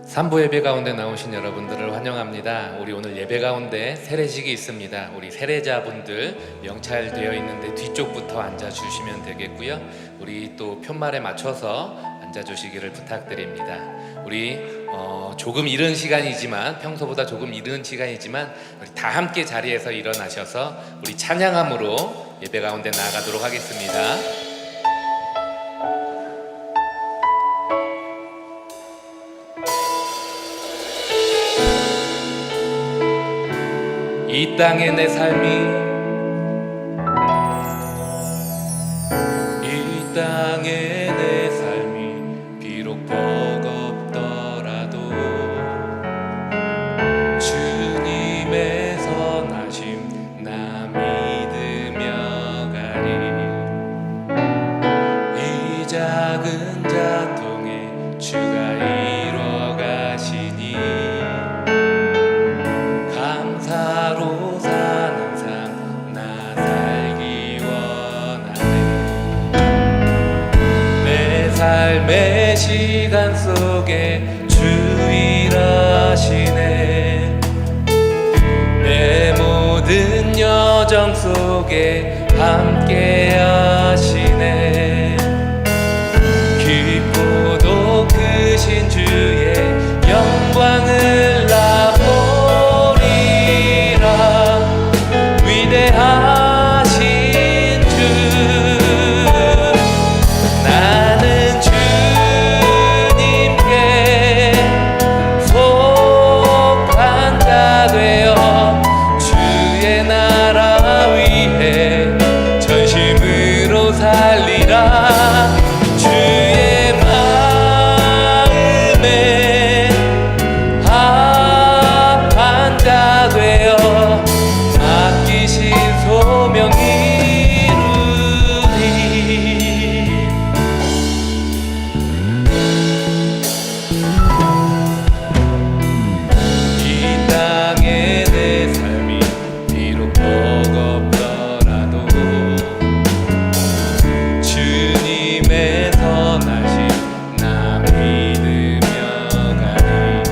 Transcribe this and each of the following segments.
삼부 예배 가운데 나오신 여러분들을 환영합니다. 우리 오늘 예배 가운데 세례식이 있습니다. 우리 세례자분들 명찰되어 있는데 뒤쪽부터 앉아주시면 되겠고요. 우리 또 편말에 맞춰서 앉아주시기를 부탁드립니다. 우리 조금 이른 시간이지만 평소보다 조금 이른 시간이지만 우리 다 함께 자리에서 일어나셔서 우리 찬양함으로 예배 가운데 나아가도록 하겠습니다. 이 땅의 내 삶이 이 땅의 내 삶이 비록 버겁더라도 주님의 선하심 나 믿으며 가리. 이 작은 자통에 주가 이루어 가시니 감사로 사는 삶 나 살기 원하네. 내 삶의 시간 속에 주 일하시네. 내 모든 여정 속에 함께 하시네. 깊고도 크신 주의 영광을 나 위대하신 주. 나는 주님께 속한 자 되어 주의 나라 위해 전심으로 살리라. 주의 마음에 합한 자 되어 맡기신 소명 이루리. 이 땅의 내 삶이 비록 버겁더라도 주님의 선하심 나 믿으며 가리.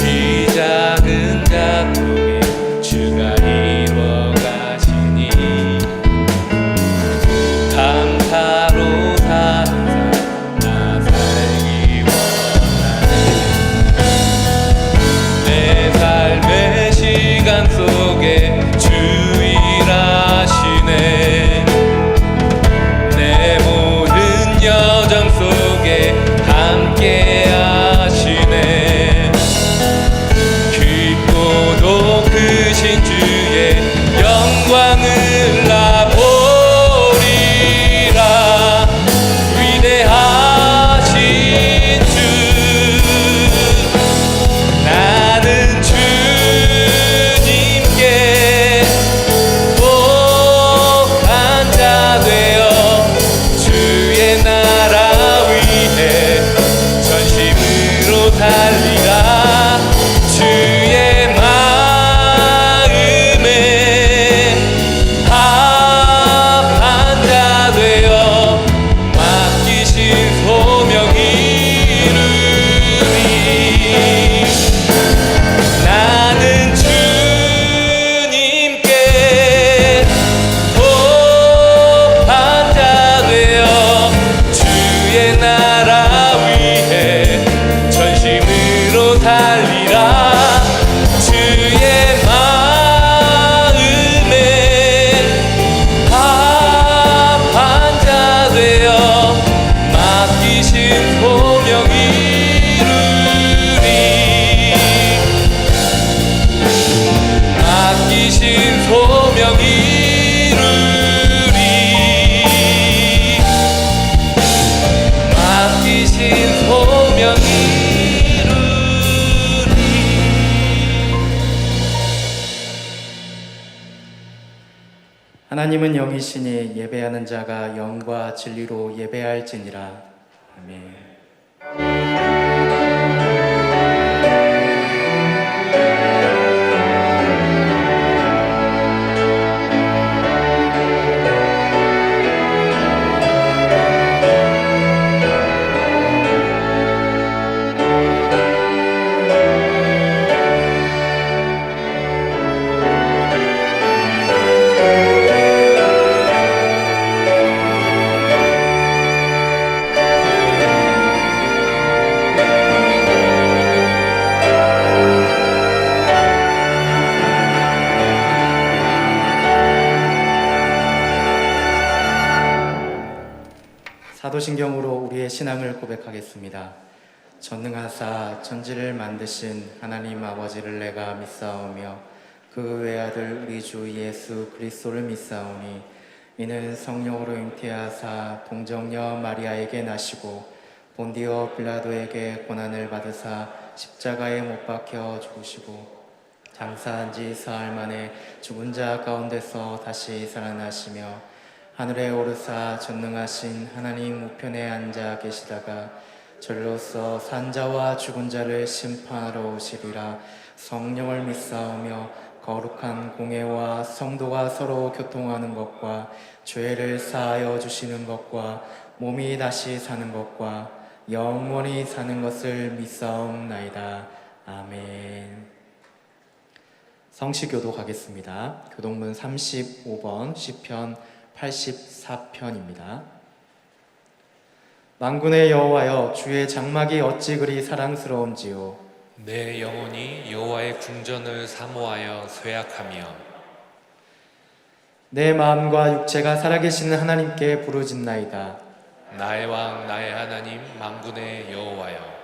이 작은 자통에 주가 이루어 가시니 감사로 사는 삶 나 살기 원하네. 내 삶의 시간 속에 주 일하시네. 내 모든 여정 속에 함께 하시네. 깊고도 크신 주의 영광을 나 보리라. 위대하신 주. 나는 주님께 속한 자 되어 주의 나라 위해 전심으로 달리라. 주의 마음에 합한 자 되어 맡기신 소명 이루리. 나는 주님께 속한 자 되어 주의 나라 위해 전심으로 살리라. 주의 마음에 합한 자 되어 맡기신 소명 이루리. 맡기신 소명 이루리. 맡기신 소명 이루리. 하나님은 영이시니 예배하는 자가 영과 진리로 예배할지니라. 아멘. 사도신경으로 우리의 신앙을 고백하겠습니다. 전능하사 천지를 만드신 하나님 아버지를 내가 믿사오며 그 외아들 우리 주 예수 그리스도를 믿사오니 이는 성령으로 잉태하사 동정녀 마리아에게 나시고 본디오 빌라도에게 고난을 받으사 십자가에 못 박혀 죽으시고 장사한 지 사흘 만에 죽은 자 가운데서 다시 살아나시며 하늘에 오르사 전능하신 하나님 우편에 앉아 계시다가 절로서 산자와 죽은 자를 심판하러 오시리라. 성령을 믿사오며 거룩한 공회와 성도가 서로 교통하는 것과 죄를 사하여 주시는 것과 몸이 다시 사는 것과 영원히 사는 것을 믿사옵나이다. 아멘. 성시교도 가겠습니다. 교동문 35번 시편 84편입니다. 만군의 여호와여, 주의 장막이 어찌 그리 사랑스러운지요. 내 영혼이 여호와의 궁전을 사모하여 쇠약하며 내 마음과 육체가 살아계시는 하나님께 부르짖나이다. 나의 왕 나의 하나님 만군의 여호와여,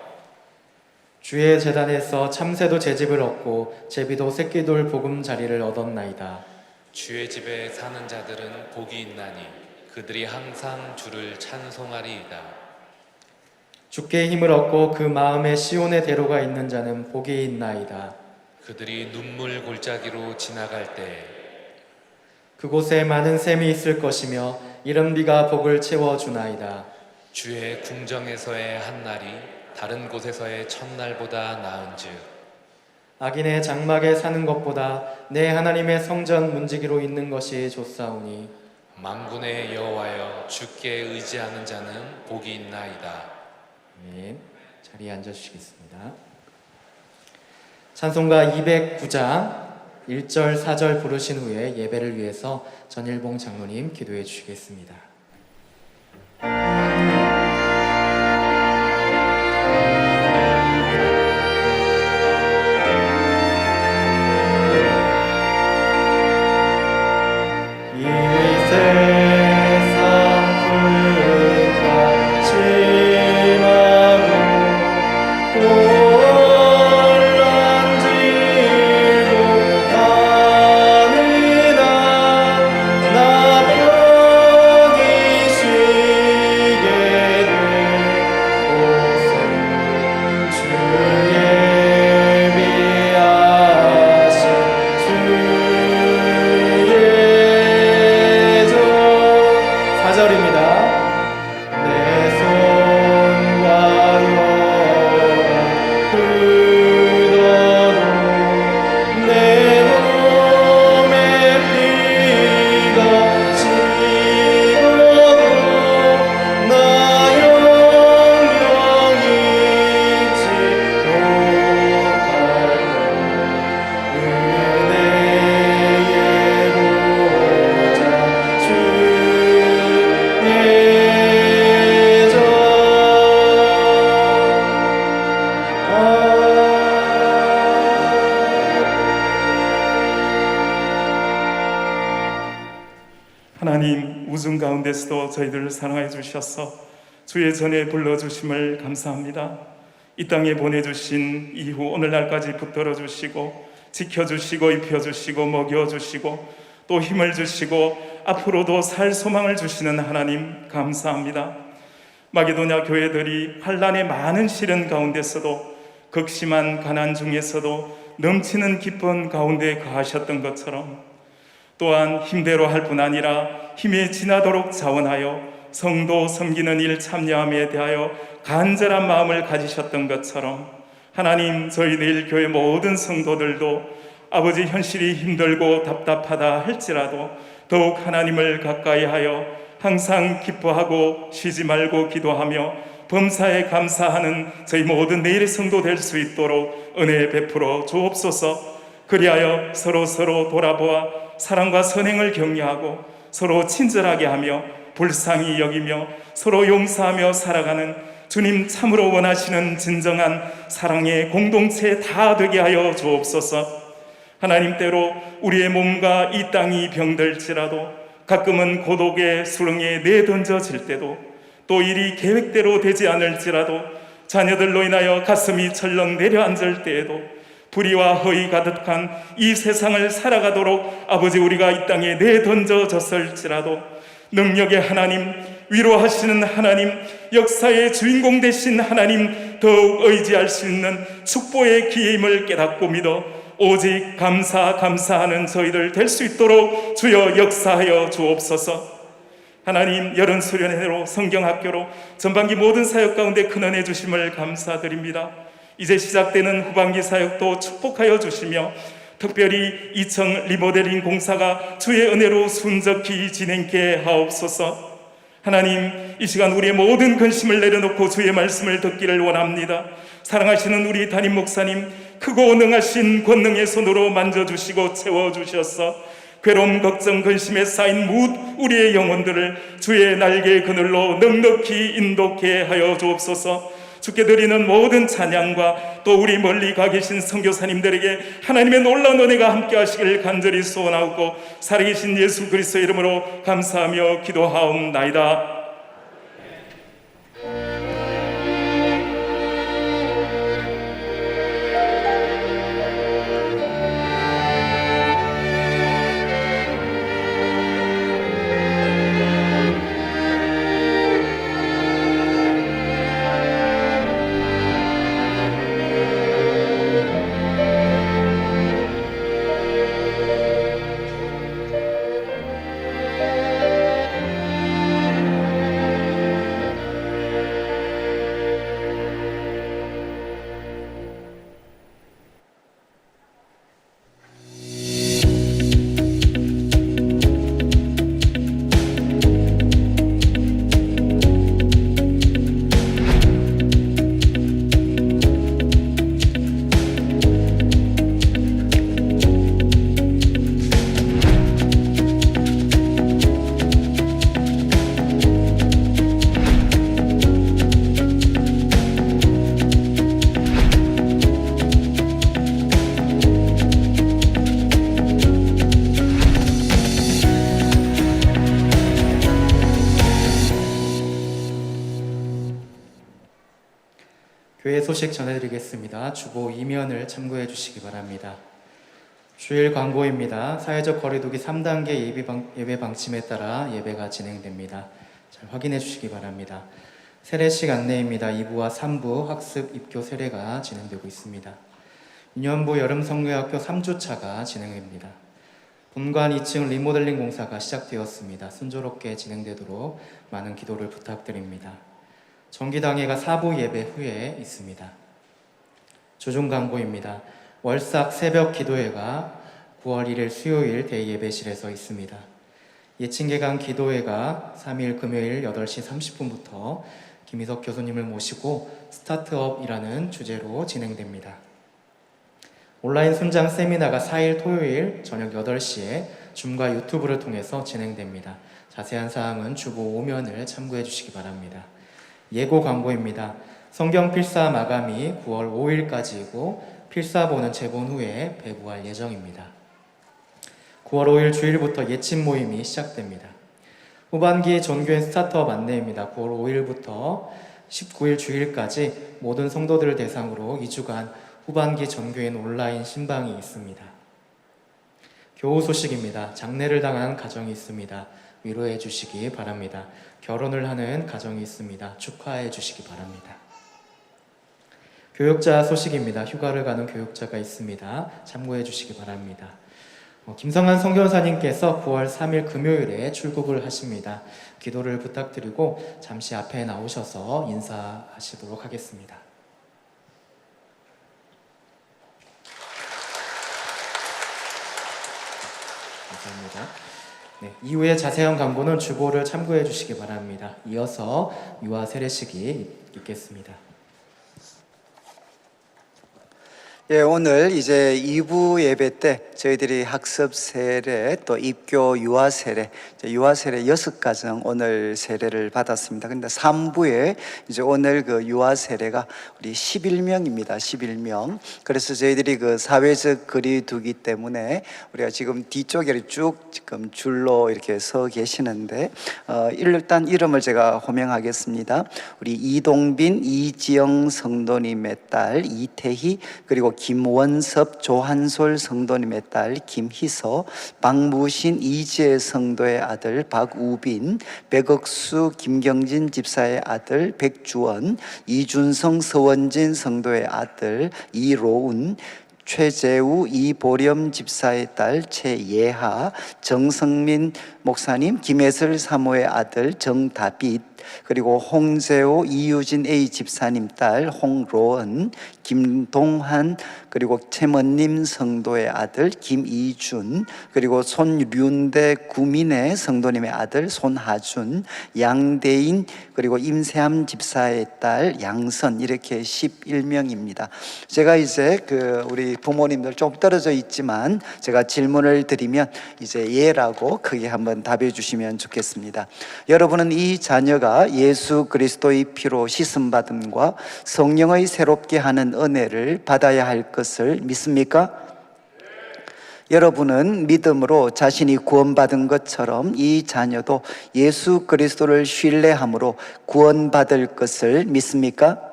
주의 제단에서 참새도 제집을 얻고 제비도 새끼돌 보금자리를 얻었나이다. 주의 집에 사는 자들은 복이 있나니 그들이 항상 주를 찬송하리이다. 주께 힘을 얻고 그 마음에 시온의 대로가 있는 자는 복이 있나이다. 그들이 눈물 골짜기로 지나갈 때 그곳에 많은 샘이 있을 것이며 이른 비가 복을 채워주나이다. 주의 궁정에서의 한날이 다른 곳에서의 첫날보다 나은즉 악인의 장막에 사는 것보다 내 하나님의 성전 문지기로 있는 것이 좋사오니 만군의 여호와여, 주께 의지하는 자는 복이 있나이다. 아멘. 자리에 앉아주시겠습니다. 찬송가 209장 1절 4절 부르신 후에 예배를 위해서 전일봉 장로님 기도해 주시겠습니다. 하나님, 우중 가운데서도 저희들을 사랑해 주셔서 주의 전에 불러주심을 감사합니다. 이 땅에 보내주신 이후 오늘날까지 붙들어 주시고 지켜주시고 입혀주시고 먹여주시고 또 힘을 주시고 앞으로도 살 소망을 주시는 하나님 감사합니다. 마게도냐 교회들이 환난의 많은 시련 가운데서도 극심한 가난 중에서도 넘치는 기쁨 가운데 거하셨던 것처럼 또한 힘대로 할 뿐 아니라 힘에 지나도록 자원하여 성도 섬기는 일 참여함에 대하여 간절한 마음을 가지셨던 것처럼 하나님, 저희 내일 교회 모든 성도들도 아버지 현실이 힘들고 답답하다 할지라도 더욱 하나님을 가까이 하여 항상 기뻐하고 쉬지 말고 기도하며 범사에 감사하는 저희 모든 내일의 성도 될 수 있도록 은혜 베풀어 주옵소서. 그리하여 서로 돌아보아 사랑과 선행을 격려하고 서로 친절하게 하며 불쌍히 여기며 서로 용서하며 살아가는 주님 참으로 원하시는 진정한 사랑의 공동체 다 되게 하여 주옵소서. 하나님, 때로 우리의 몸과 이 땅이 병들지라도 가끔은 고독의 수렁에 내던져질 때도 또 일이 계획대로 되지 않을지라도 자녀들로 인하여 가슴이 철렁 내려앉을 때에도 불의와 허위 가득한 이 세상을 살아가도록 아버지 우리가 이 땅에 내던져졌을지라도 능력의 하나님, 위로하시는 하나님, 역사의 주인공 되신 하나님 더욱 의지할 수 있는 축복의 기회임을 깨닫고 믿어 오직 감사하는 저희들 될 수 있도록 주여 역사하여 주옵소서. 하나님, 여름 수련회로 성경학교로 전반기 모든 사역 가운데 큰 은혜 주심을 감사드립니다. 이제 시작되는 후반기 사역도 축복하여 주시며 특별히 2층 리모델링 공사가 주의 은혜로 순적히 진행케 하옵소서. 하나님, 이 시간 우리의 모든 근심을 내려놓고 주의 말씀을 듣기를 원합니다. 사랑하시는 우리 담임 목사님, 크고 능하신 권능의 손으로 만져주시고 채워주셔서 괴로움, 걱정, 근심에 쌓인 우리의 영혼들을 주의 날개의 그늘로 넉넉히 인도케 하여 주옵소서. 주께 드리는 모든 찬양과 또 우리 멀리 가 계신 선교사님들에게 하나님의 놀라운 은혜가 함께 하시길 간절히 소원하고 살아계신 예수 그리스도의 이름으로 감사하며 기도하옵나이다. 교회 소식 전해드리겠습니다. 주보 2면을 참고해 주시기 바랍니다. 주일 광고입니다. 사회적 거리두기 3단계 예배 방침에 따라 예배가 진행됩니다. 잘 확인해 주시기 바랍니다. 세례식 안내입니다. 2부와 3부 학습 입교 세례가 진행되고 있습니다. 유년부 여름성교학교 3주차가 진행됩니다. 본관 2층 리모델링 공사가 시작되었습니다. 순조롭게 진행되도록 많은 기도를 부탁드립니다. 정기당회가 4부 예배 후에 있습니다. 조중 광고입니다. 월삭 새벽 기도회가 9월 1일 수요일 대예배실에서 있습니다. 예친개강 기도회가 3일 금요일 8시 30분부터 김희석 교수님을 모시고 스타트업이라는 주제로 진행됩니다. 온라인 순장 세미나가 4일 토요일 저녁 8시에 줌과 유튜브를 통해서 진행됩니다. 자세한 사항은 주보 5면을 참고해 주시기 바랍니다. 예고 광고입니다. 성경 필사 마감이 9월 5일까지이고 필사본은 제본 후에 배부할 예정입니다. 9월 5일 주일부터 예침 모임이 시작됩니다. 후반기 전교인 스타트업 안내입니다. 9월 5일부터 19일 주일까지 모든 성도들을 대상으로 2주간 후반기 전교인 온라인 신방이 있습니다. 교우 소식입니다. 장례를 당한 가정이 있습니다. 위로해 주시기 바랍니다. 결혼을 하는 가정이 있습니다. 축하해 주시기 바랍니다. 교육자 소식입니다. 휴가를 가는 교육자가 있습니다. 참고해 주시기 바랍니다. 김성한 선교사님께서 9월 3일 금요일에 출국을 하십니다. 기도를 부탁드리고 잠시 앞에 나오셔서 인사하시도록 하겠습니다. 감사합니다. 네, 이후에 자세한 광고는 주보를 참고해 주시기 바랍니다. 이어서 유아 세례식이 있겠습니다. 예, 오늘 이제 2부 예배 때 저희들이 학습 세례 또 입교 유아 세례, 유아 세례 6가정 오늘 세례를 받았습니다. 근데 3부에 이제 오늘 그 유아 세례가 우리 11명입니다. 11명. 그래서 저희들이 그 사회적 거리두기 때문에 우리가 지금 뒤쪽에 쭉 지금 줄로 이렇게 서 계시는데 일단 이름을 제가 호명하겠습니다. 우리 이동빈, 이지영 성도님의 딸 이태희, 그리고 김원섭, 조한솔 성도님의 딸 김희서, 박무신, 이지혜 성도의 아들 박우빈, 백억수, 김경진 집사의 아들 백주원, 이준성, 서원진 성도의 아들 이로운, 최재우, 이보렴 집사의 딸 최예하, 정성민 목사님, 김혜슬 사모의 아들 정다빗, 그리고 홍재호, 이유진 A 집사님 딸 홍로은, 김동환, 그리고 최먼님 성도의 아들 김이준, 그리고 손륜대 구민의 성도님의 아들 손하준, 양대인, 그리고 임세함 집사의 딸 양선, 이렇게 11명입니다. 제가 이제 우리 부모님들 좀 떨어져 있지만 제가 질문을 드리면 이제 예라고 크게 한번 답해 주시면 좋겠습니다. 여러분은 이 자녀가 예수 그리스도의 피로 씻음받음과 성령의 새롭게 하는 은혜를 받아야 할 것을 믿습니까? 여러분은 믿음으로 자신이 구원받은 것처럼 이 자녀도 예수 그리스도를 신뢰함으로 구원받을 것을 믿습니까?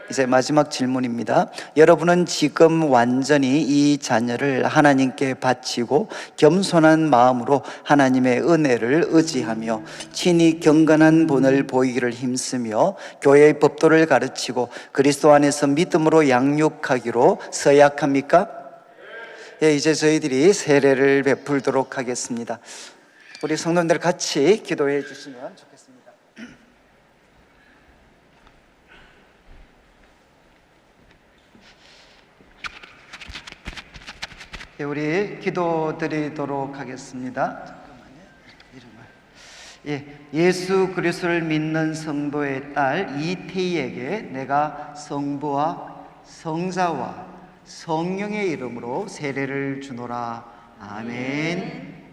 이제 마지막 질문입니다. 여러분은 지금 완전히 이 자녀를 하나님께 바치고 겸손한 마음으로 하나님의 은혜를 의지하며 친히 경건한 본을 보이기를 힘쓰며 교회의 법도를 가르치고 그리스도 안에서 믿음으로 양육하기로 서약합니까? 예, 이제 저희들이 세례를 베풀도록 하겠습니다. 우리 성도님들 같이 기도해 주시면 좋겠습니다. 예, 우리 기도드리도록 하겠습니다. 잠깐만요. 이름을. 예수 그리스도를 믿는 성도의 딸 이태희에게 내가 성부와 성자와 성령의 이름으로 세례를 주노라. 아멘.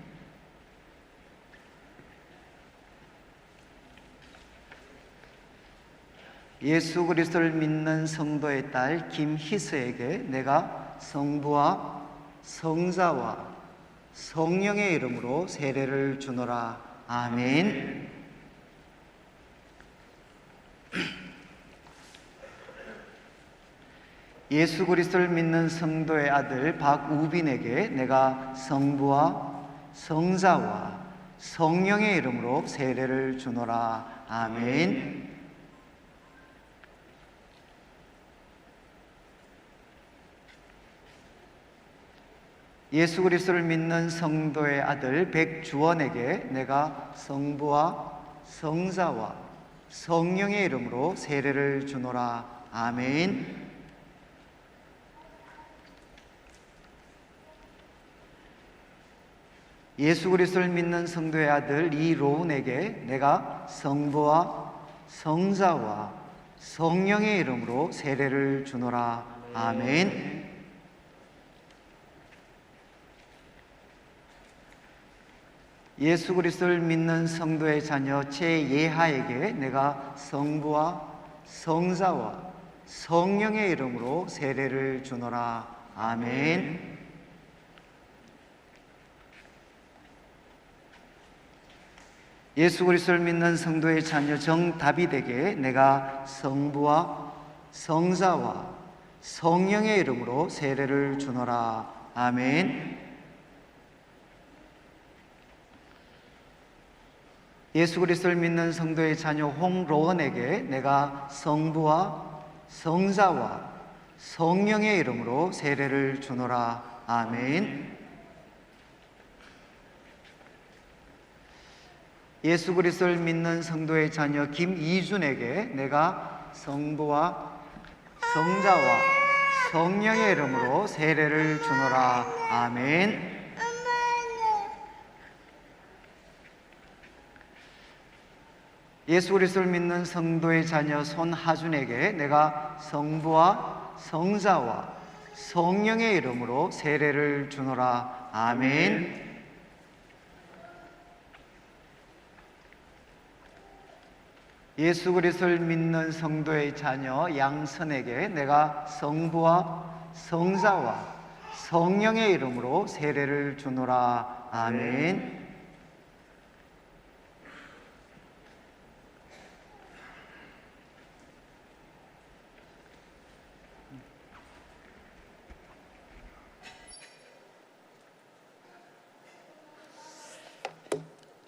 예수 그리스도를 믿는 성도의 딸 김희수에게 내가 성부와 성자와 성령의 이름으로 세례를 주노라. 아멘. 예수 그리스도를 믿는 성도의 아들 박우빈에게 내가 성부와 성자와 성령의 이름으로 세례를 주노라. 아멘. 예수 그리스도를 믿는 성도의 아들 백주원에게 내가 성부와 성자와 성령의 이름으로 세례를 주노라. 아멘. 예수 그리스도를 믿는 성도의 아들 이로운에게 내가 성부와 성자와 성령의 이름으로 세례를 주노라. 아멘. 예수 그리스도를 믿는 성도의 자녀 최예하에게 내가 성부와 성자와 성령의 이름으로 세례를 주노라. 아멘. 예수 그리스도를 믿는 성도의 자녀 정다빗에게 내가 성부와 성자와 성령의 이름으로 세례를 주노라. 아멘. 예수 그리스도를 믿는 성도의 자녀 홍로원에게 내가 성부와 성자와 성령의 이름으로 세례를 주노라. 아멘. 예수 그리스도를 믿는 성도의 자녀 김이준에게 내가 성부와 성자와 성령의 이름으로 세례를 주노라. 아멘. 예수 그리스도를 믿는 성도의 자녀 손하준에게 내가 성부와 성자와 성령의 이름으로 세례를 주노라. 아멘. 예수 그리스도를 믿는 성도의 자녀 양선에게 내가 성부와 성자와 성령의 이름으로 세례를 주노라. 아멘.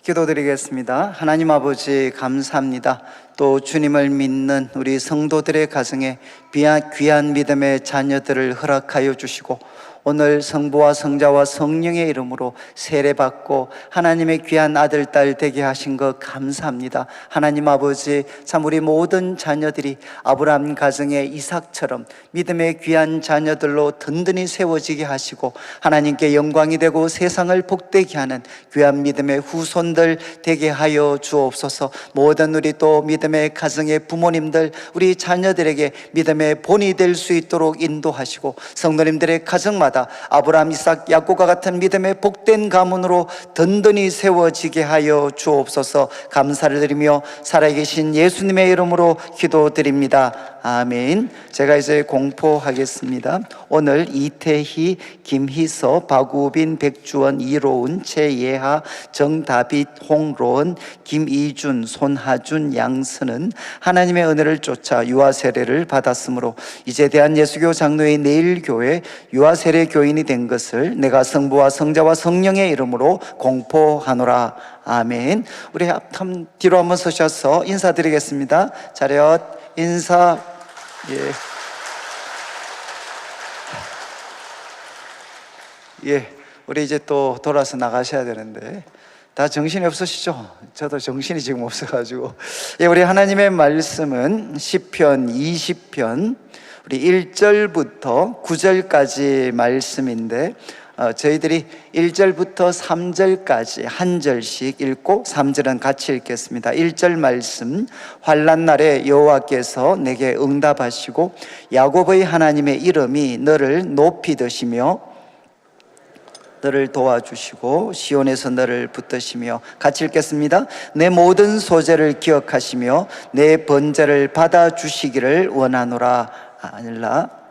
기도드리겠습니다. 하나님 아버지 감사합니다. 또 주님을 믿는 우리 성도들의 가정에 귀한 믿음의 자녀들을 허락하여 주시고 오늘 성부와 성자와 성령의 이름으로 세례받고 하나님의 귀한 아들, 딸 되게 하신 것 감사합니다. 하나님 아버지, 참 우리 모든 자녀들이 아브라함 가정의 이삭처럼 믿음의 귀한 자녀들로 든든히 세워지게 하시고 하나님께 영광이 되고 세상을 복되게 하는 귀한 믿음의 후손들 되게 하여 주옵소서. 모든 우리 또 믿음의 가정의 부모님들, 우리 자녀들에게 믿음의 본이 될 수 있도록 인도하시고 성도님들의 가정마다 아브라함, 이삭, 야곱과 같은 믿음의 복된 가문으로 든든히 세워지게 하여 주옵소서. 감사를 드리며 살아계신 예수님의 이름으로 기도드립니다. 아멘. 제가 이제 공포하겠습니다. 오늘 이태희, 김희서, 박우빈, 백주원, 이로운, 최예하, 정다빗, 홍로은, 김이준, 손하준, 양선은 하나님의 은혜를 쫓아 유아세례를 받았으므로 이제 대한예수교 장로회 내일교회 유아세례 교인이 된 것을 내가 성부와 성자와 성령의 이름으로 공포하노라. 아멘. 우리 뒤로 한번 서셔서 인사드리겠습니다. 차렷 인사. 우리 이제 또 돌아서 나가셔야 되는데 다 정신이 없으시죠? 저도 정신이 지금 없어가지고. 우리 하나님의 말씀은 시편 20편 우리 1절부터 9절까지 말씀인데 저희들이 1절부터 3절까지 한 절씩 읽고 3절은 같이 읽겠습니다. 1절 말씀, 환난 날에 여호와께서 내게 응답하시고 야곱의 하나님의 이름이 너를 높이 드시며 너를 도와주시고 시온에서 너를 붙드시며, 같이 읽겠습니다. 내 모든 소재를 기억하시며 내 번제를 받아주시기를 원하노라. 아닐라.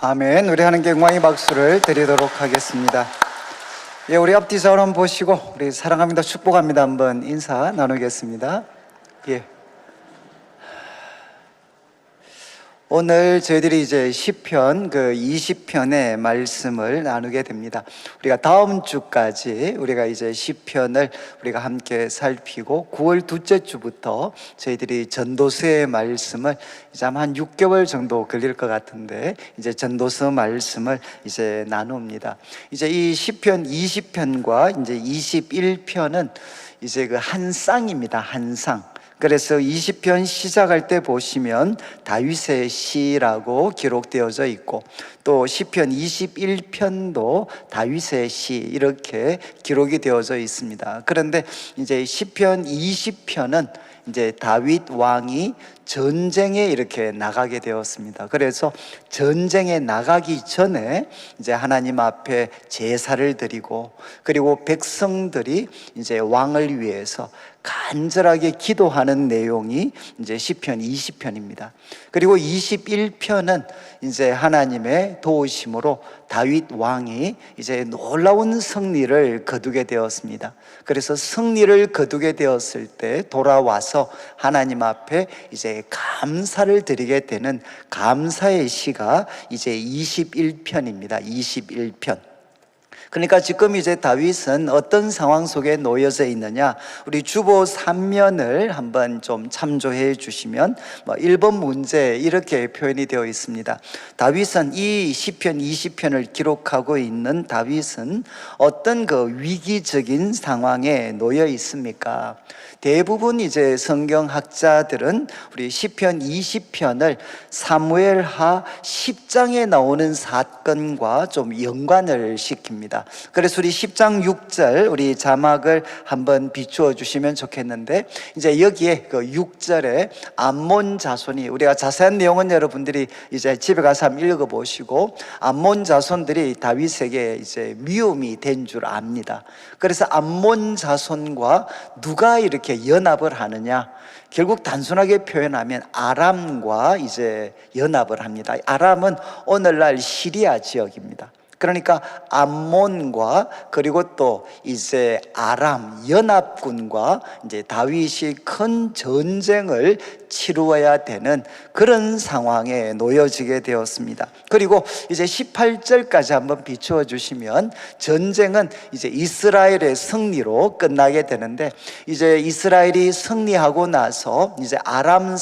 아멘. 우리 하나님께 영광의 박수를 드리도록 하겠습니다. 예, 우리 앞뒤 저를 보시고 우리 사랑합니다, 축복합니다 한번 인사 나누겠습니다. 예. 오늘 저희들이 이제 시편 20편의 말씀을 나누게 됩니다. 우리가 다음 주까지 우리가 이제 시편을 우리가 함께 살피고 9월 둘째 주부터 저희들이 전도서의 말씀을 이제 한 6개월 정도 걸릴 것 같은데 이제 전도서 말씀을 이제 나눕니다. 이제 이 시편 20편과 이제 21편은 이제 한 쌍입니다. 한 쌍. 그래서 20편 시작할 때 보시면 다윗의 시라고 기록되어져 있고 또 시편 21편도 다윗의 시 이렇게 기록이 되어져 있습니다. 그런데 이제 시편 20편은 이제 다윗 왕이 전쟁에 이렇게 나가게 되었습니다. 그래서 전쟁에 나가기 전에 이제 하나님 앞에 제사를 드리고 그리고 백성들이 이제 왕을 위해서 간절하게 기도하는 내용이 이제 시편 20편입니다. 그리고 21편은 이제 하나님의 도우심으로 다윗 왕이 이제 놀라운 승리를 거두게 되었습니다. 그래서 승리를 거두게 되었을 때 돌아와서 하나님 앞에 이제 감사를 드리게 되는 감사의 시가 이제 21편입니다. 21편. 그러니까 지금 이제 다윗은 어떤 상황 속에 놓여져 있느냐, 우리 주보 3면을 한번 좀 참조해 주시면 1번 문제 이렇게 표현이 되어 있습니다. 다윗은 이 시편 20편을 기록하고 있는 다윗은 어떤 위기적인 상황에 놓여 있습니까? 대부분 이제 성경학자들은 우리 시편 20편을 사무엘하 10장에 나오는 사건과 좀 연관을 시킵니다. 그래서 우리 10장 6절 우리 자막을 한번 비추어 주시면 좋겠는데 이제 여기에 6절에 암몬 자손이, 우리가 자세한 내용은 여러분들이 이제 집에 가서 한번 읽어 보시고 암몬 자손들이 다윗에게 이제 미움이 된 줄 압니다. 그래서 암몬 자손과 누가 이렇게 연합을 하느냐, 결국 단순하게 표현하면 아람과 이제 연합을 합니다. 아람은 오늘날 시리아 지역입니다. 그러니까 암몬과 그리고 또 이제 아람 연합군과 이제 다윗이 큰 전쟁을 치루어야 되는 그런 상황에 놓여지게 되었습니다. 그리고 이제 18절까지 한번 비추어 주시면 전쟁은 이제 이스라엘의 승리로 끝나게 되는데 이제 이스라엘이 승리하고 나서 이제 아람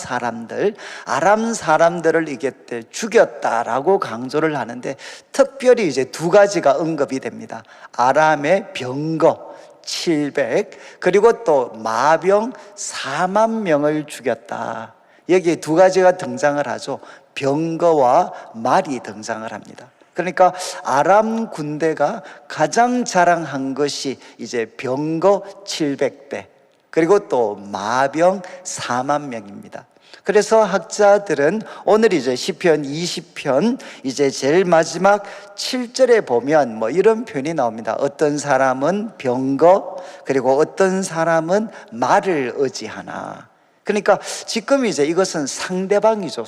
사람들을 이게 죽였다라고 강조를 하는데 특별히 이제 두 가지가 언급이 됩니다. 아람의 병거 700 그리고 또 마병 4만 명을 죽였다. 여기에 두 가지가 등장을 하죠. 병거와 말이 등장을 합니다. 그러니까 아람 군대가 가장 자랑한 것이 이제 병거 700대 그리고 또 마병 4만 명입니다. 그래서 학자들은 오늘 이제 시편 20편 이제 제일 마지막 7절에 보면 이런 표현이 나옵니다. 어떤 사람은 병거 그리고 어떤 사람은 말을 의지하나. 그러니까 지금 이제 이것은 상대방이죠.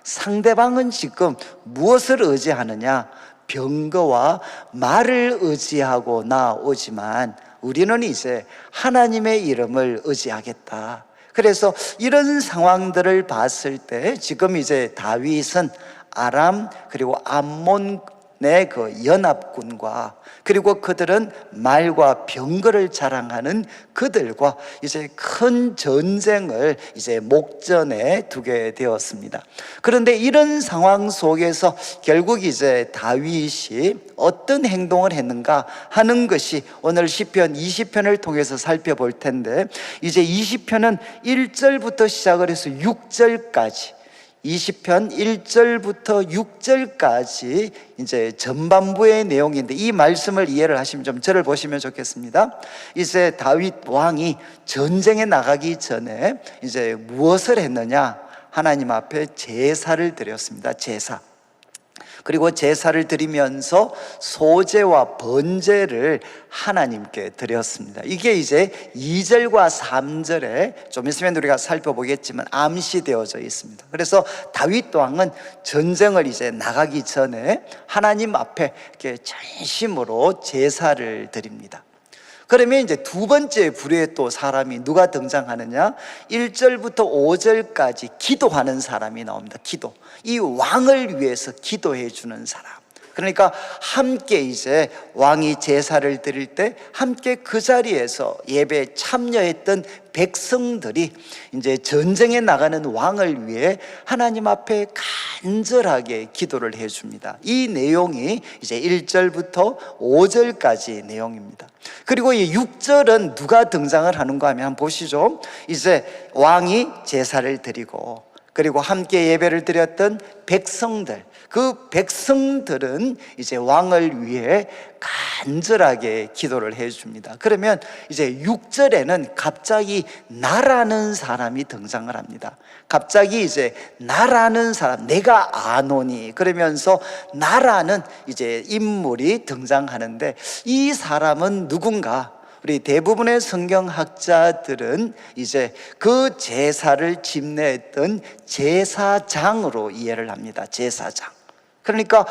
상대방은 지금 무엇을 의지하느냐? 병거와 말을 의지하고 나오지만 우리는 이제 하나님의 이름을 의지하겠다. 그래서 이런 상황들을 봤을 때 지금 이제 다윗은 아람 그리고 암몬의 연합군과 그리고 그들은 말과 병거를 자랑하는 그들과 이제 큰 전쟁을 이제 목전에 두게 되었습니다. 그런데 이런 상황 속에서 결국 이제 다윗이 어떤 행동을 했는가 하는 것이 오늘 시편 20편을 통해서 살펴볼 텐데 이제 20편은 1절부터 시작을 해서 6절까지 20편 1절부터 6절까지 이제 전반부의 내용인데 이 말씀을 이해를 하시면 좀 저를 보시면 좋겠습니다. 이제 다윗 왕이 전쟁에 나가기 전에 이제 무엇을 했느냐? 하나님 앞에 제사를 드렸습니다. 제사. 그리고 제사를 드리면서 소제와 번제를 하나님께 드렸습니다. 이게 이제 2절과 3절에 좀 있으면 우리가 살펴보겠지만 암시되어져 있습니다. 그래서 다윗 왕은 전쟁을 이제 나가기 전에 하나님 앞에 이렇게 전심으로 제사를 드립니다. 그러면 이제 두 번째 부류에 또 사람이 누가 등장하느냐? 1절부터 5절까지 기도하는 사람이 나옵니다. 기도. 이 왕을 위해서 기도해 주는 사람. 그러니까 함께 이제 왕이 제사를 드릴 때 함께 그 자리에서 예배에 참여했던 백성들이 이제 전쟁에 나가는 왕을 위해 하나님 앞에 간절하게 기도를 해 줍니다. 이 내용이 이제 1절부터 5절까지 내용입니다. 그리고 이 6절은 누가 등장을 하는가 하면 한번 보시죠. 이제 왕이 제사를 드리고 그리고 함께 예배를 드렸던 백성들, 그 백성들은 이제 왕을 위해 간절하게 기도를 해 줍니다. 그러면 이제 6절에는 갑자기 나라는 사람이 등장을 합니다. 갑자기 이제 나라는 사람, 내가 아노니 그러면서 나라는 이제 인물이 등장하는데 이 사람은 누군가? 우리 대부분의 성경학자들은 이제 그 제사를 집례했던 제사장으로 이해를 합니다. 제사장. 그러니까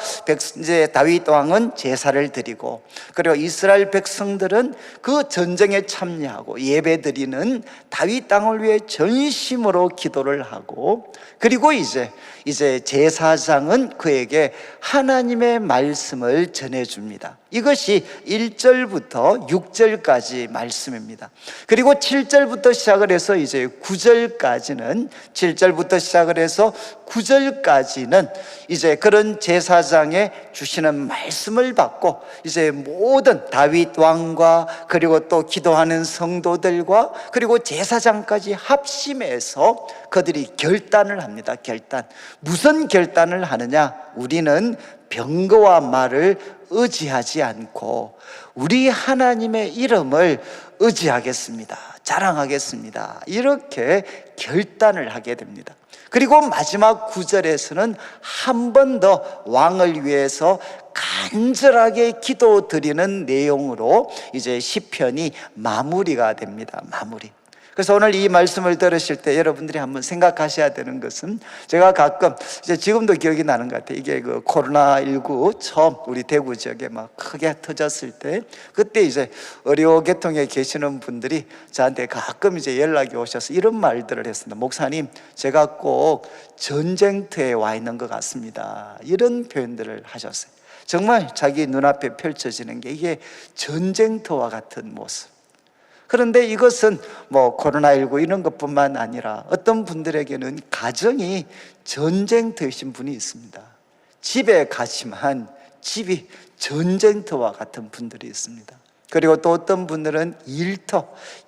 이제 다윗 왕은 제사를 드리고 그리고 이스라엘 백성들은 그 전쟁에 참여하고 예배드리는 다윗 왕을 위해 전심으로 기도를 하고 그리고 이제 제사장은 그에게 하나님의 말씀을 전해줍니다. 이것이 1절부터 6절까지 말씀입니다. 그리고 7절부터 시작을 해서 이제 9절까지는 7절부터 시작을 해서 9절까지는 이제 그런 제사장의 주시는 말씀을 받고 이제 모든 다윗 왕과 그리고 또 기도하는 성도들과 그리고 제사장까지 합심해서 그들이 결단을 합니다. 결단. 무슨 결단을 하느냐? 우리는 병거와 말을 의지하지 않고 우리 하나님의 이름을 의지하겠습니다. 자랑하겠습니다. 이렇게 결단을 하게 됩니다. 그리고 마지막 9절에서는 한 번 더 왕을 위해서 간절하게 기도드리는 내용으로 이제 시편이 마무리가 됩니다. 마무리. 그래서 오늘 이 말씀을 들으실 때 여러분들이 한번 생각하셔야 되는 것은 제가 가끔 이제 지금도 기억이 나는 것 같아요. 이게 그 코로나19 처음 우리 대구 지역에 막 크게 터졌을 때 그때 이제 의료계통에 계시는 분들이 저한테 가끔 이제 연락이 오셔서 이런 말들을 했습니다. 목사님, 제가 꼭 전쟁터에 와 있는 것 같습니다. 이런 표현들을 하셨어요. 정말 자기 눈앞에 펼쳐지는 게 이게 전쟁터와 같은 모습. 그런데 이것은 뭐 코로나19 이런 것뿐만 아니라 어떤 분들에게는 가정이 전쟁터이신 분이 있습니다. 집에 가지만 집이 전쟁터와 같은 분들이 있습니다. 그리고 또 어떤 분들은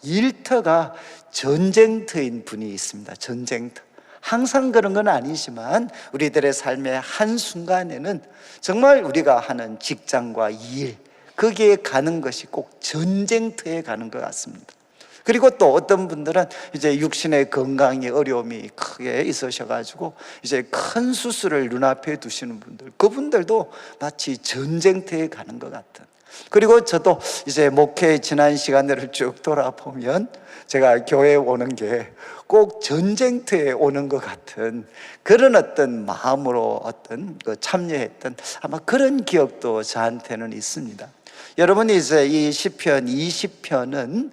일터가 전쟁터인 분이 있습니다. 전쟁터. 항상 그런 건 아니지만 우리들의 삶의 한순간에는 정말 우리가 하는 직장과 일, 거기에 가는 것이 꼭 전쟁터에 가는 것 같습니다. 그리고 또 어떤 분들은 이제 육신의 건강에 어려움이 크게 있으셔가지고 이제 큰 수술을 눈앞에 두시는 분들, 그분들도 마치 전쟁터에 가는 것 같은. 그리고 저도 이제 목회 지난 시간들을 쭉 돌아보면 제가 교회에 오는 게 꼭 전쟁터에 오는 것 같은 그런 어떤 마음으로 어떤 참여했던 아마 그런 기억도 저한테는 있습니다. 여러분이 이제 이 시편 20편은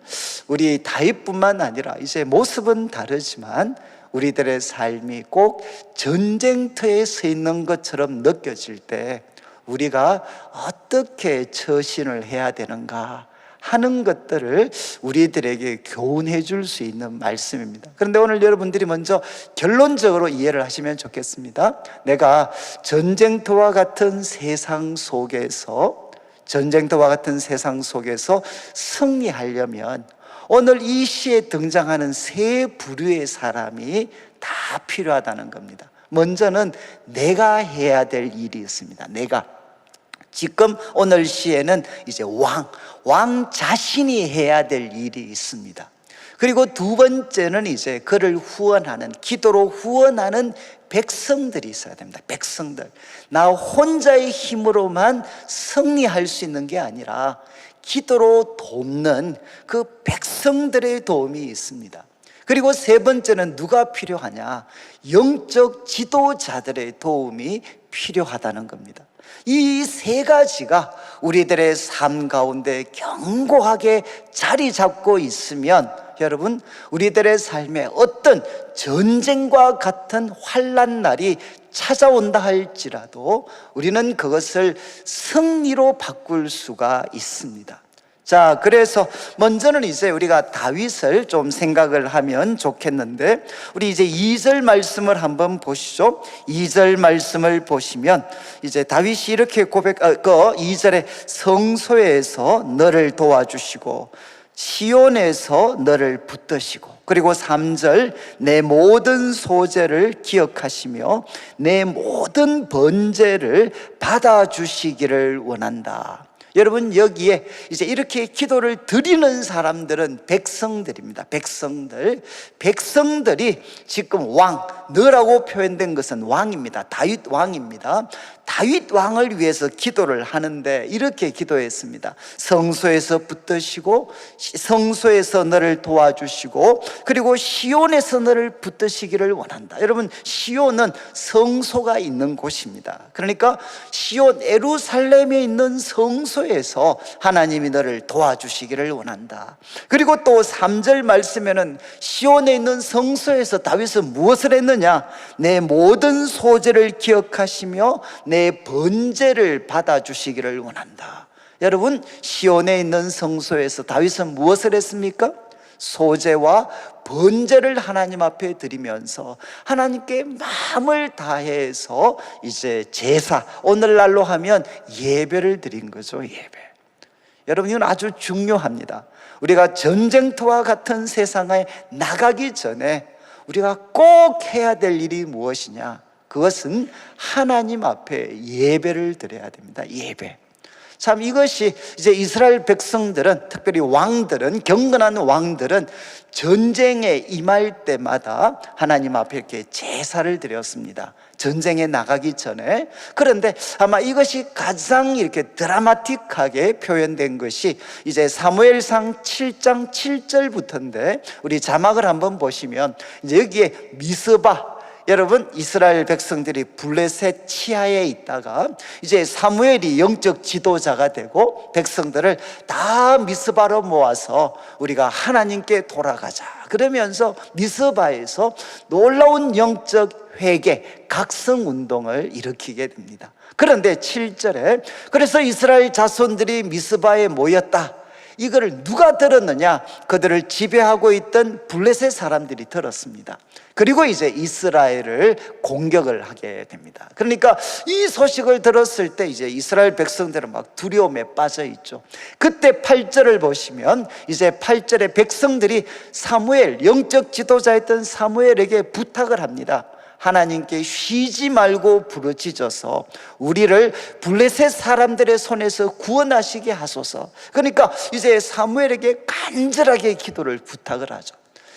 우리 다윗뿐만 아니라 이제 모습은 다르지만 우리들의 삶이 꼭 전쟁터에 서 있는 것처럼 느껴질 때 우리가 어떻게 처신을 해야 되는가 하는 것들을 우리들에게 교훈해 줄 수 있는 말씀입니다. 그런데 오늘 여러분들이 먼저 결론적으로 이해를 하시면 좋겠습니다. 내가 전쟁터와 같은 세상 속에서 승리하려면 오늘 이 시에 등장하는 세 부류의 사람이 다 필요하다는 겁니다. 먼저는 내가 해야 될 일이 있습니다. 지금 오늘 시에는 이제 왕 자신이 해야 될 일이 있습니다. 그리고 두 번째는 이제 그를 후원하는, 기도로 후원하는 백성들이 있어야 됩니다. 백성들. 나 혼자의 힘으로만 승리할 수 있는 게 아니라 기도로 돕는 그 백성들의 도움이 있습니다. 그리고 세 번째는 누가 필요하냐? 영적 지도자들의 도움이 필요하다는 겁니다. 이 세 가지가 우리들의 삶 가운데 견고하게 자리 잡고 있으면 여러분, 우리들의 삶에 어떤 전쟁과 같은 환난 날이 찾아온다 할지라도 우리는 그것을 승리로 바꿀 수가 있습니다. 자, 그래서 먼저는 이제 우리가 다윗을 좀 생각을 하면 좋겠는데, 우리 이제 2절 말씀을 한번 보시죠. 2절 말씀을 보시면 이제 다윗이 이렇게 2절에 성소에서 너를 도와주시고 시온에서 너를 붙드시고, 그리고 3절 내 모든 소재를 기억하시며 내 모든 번제를 받아주시기를 원한다. 여러분, 여기에 이제 이렇게 기도를 드리는 사람들은 백성들입니다. 백성들이 지금 왕, 너라고 표현된 것은 왕입니다. 다윗 왕입니다. 다윗 왕을 위해서 기도를 하는데 이렇게 기도했습니다. 성소에서 붙드시고 성소에서 너를 도와주시고 그리고 시온에서 너를 붙드시기를 원한다. 여러분, 시온은 성소가 있는 곳입니다. 그러니까 시온 예루살렘에 있는 성소에서 하나님이 너를 도와주시기를 원한다. 그리고 또 3절 말씀에는 시온에 있는 성소에서 다윗은 무엇을 했느냐? 내 모든 소재를 기억하시며 내 번제를 받아주시기를 원한다. 여러분, 시온에 있는 성소에서 다윗은 무엇을 했습니까? 소제와 번제를 하나님 앞에 드리면서 하나님께 마음을 다해서 이제 제사, 오늘날로 하면 예배를 드린 거죠. 예배. 여러분, 이건 아주 중요합니다. 우리가 전쟁터와 같은 세상에 나가기 전에 우리가 꼭 해야 될 일이 무엇이냐? 그것은 하나님 앞에 예배를 드려야 됩니다. 예배. 참, 이것이 이제 이스라엘 백성들은, 특별히 왕들은, 경건한 왕들은 전쟁에 임할 때마다 하나님 앞에 이렇게 제사를 드렸습니다. 전쟁에 나가기 전에. 그런데 아마 이것이 가장 이렇게 드라마틱하게 표현된 것이 이제 사무엘상 7장 7절부터인데, 우리 자막을 한번 보시면 이제 여기에 미스바, 여러분, 이스라엘 백성들이 블레셋 치하에 있다가 이제 사무엘이 영적 지도자가 되고 백성들을 다 미스바로 모아서 우리가 하나님께 돌아가자 그러면서 미스바에서 놀라운 영적 회개, 각성 운동을 일으키게 됩니다. 그런데 7절에 그래서 이스라엘 자손들이 미스바에 모였다. 이거를 누가 들었느냐? 그들을 지배하고 있던 블레셋 사람들이 들었습니다. 그리고 이제 이스라엘을 공격을 하게 됩니다. 그러니까 이 소식을 들었을 때 이제 이스라엘 백성들은 막 두려움에 빠져 있죠. 그때 8절을 보시면 이제 8절에 백성들이 사무엘, 영적 지도자였던 사무엘에게 부탁을 합니다. 하나님께 쉬지 말고 부르짖어서 우리를 블레셋 사람들의 손에서 구원하시게 하소서. 그러니까 이제 사무엘에게 간절하게 기도를 부탁을 하죠.